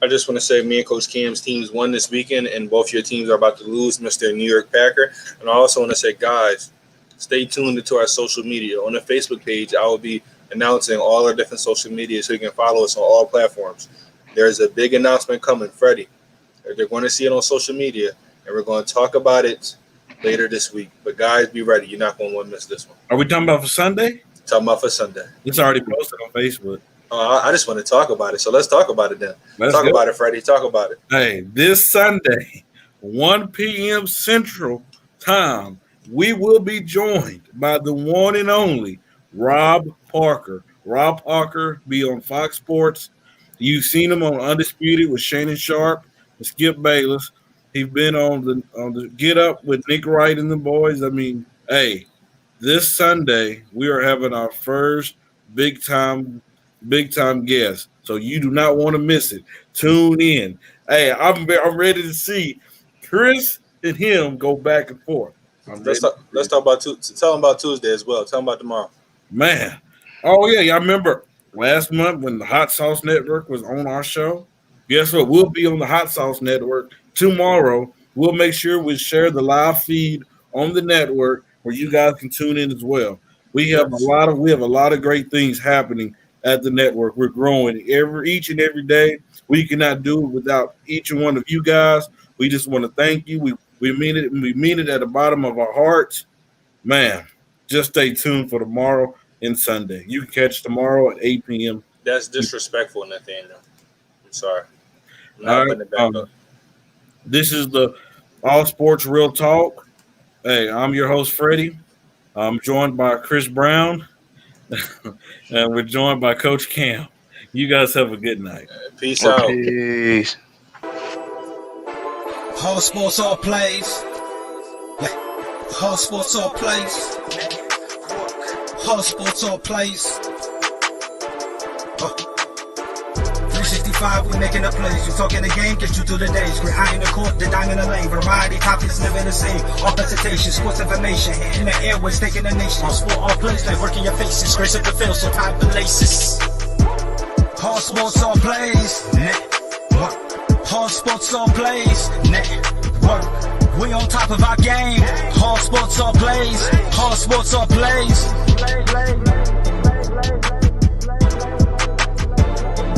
I just want to say me and Coach Cam's teams won this weekend, and both your teams are about to lose, Mr. New York Packer. And I also want to say, guys, stay tuned into our social media. On the Facebook page, I will be announcing all our different social media so you can follow us on all platforms. There's a big announcement coming, Freddie. They're going to see it on social media, and we're going to talk about it later this week. But, guys, be ready. You're not going to want to miss this one. Are we talking about for Sunday? Talking about for Sunday. It's already posted on Facebook. I just want to talk about it. So let's talk about it then. Talk about it, Freddie. Talk about it. Hey, this Sunday, 1 p.m. Central Time, we will be joined by the one and only Rob Parker. Rob Parker be on Fox Sports. You've seen him on Undisputed with Shannon Sharp and Skip Bayless. He's been on the Get Up with Nick Wright and the boys. I mean, hey, this Sunday we are having our first big time guest. So you do not want to miss it. Tune in. Hey, I'm ready to see Chris and him go back and forth. Let's talk about tell them about Tuesday as well. Tell them about tomorrow. Man. Oh, yeah. I remember last month when the Hot Sauce Network was on our show. Guess what? We'll be on the Hot Sauce Network tomorrow. We'll make sure we share the live feed on the network where you guys can tune in as well. We have a lot of great things happening at the network. We're growing each and every day. We cannot do it without each and one of you guys. We just want to thank you. We mean it. We mean it at the bottom of our hearts. Man, just stay tuned for tomorrow and Sunday. You can catch tomorrow at 8 p.m. That's disrespectful, Nathaniel. I'm sorry. All right, this is the All Sports Real Talk. Hey, I'm your host, Freddie. I'm joined by Chris Brown. We're joined by Coach Cam. You guys have a good night. Peace out. Peace. All sports, all plays. All sports, all plays. All sports, all plays. 365, we making the plays. You talking the game, get you through the days. We're high in the court, the dime in the lane. Variety topics never the same. All presentation, sports information. In the airways, taking the nation. All sport, all plays, like working your faces. Grace up the field, so time for laces. All sports, all plays. Network. All sports, all plays. Network. We on top of our game. All sports, all plays. All sports, all plays.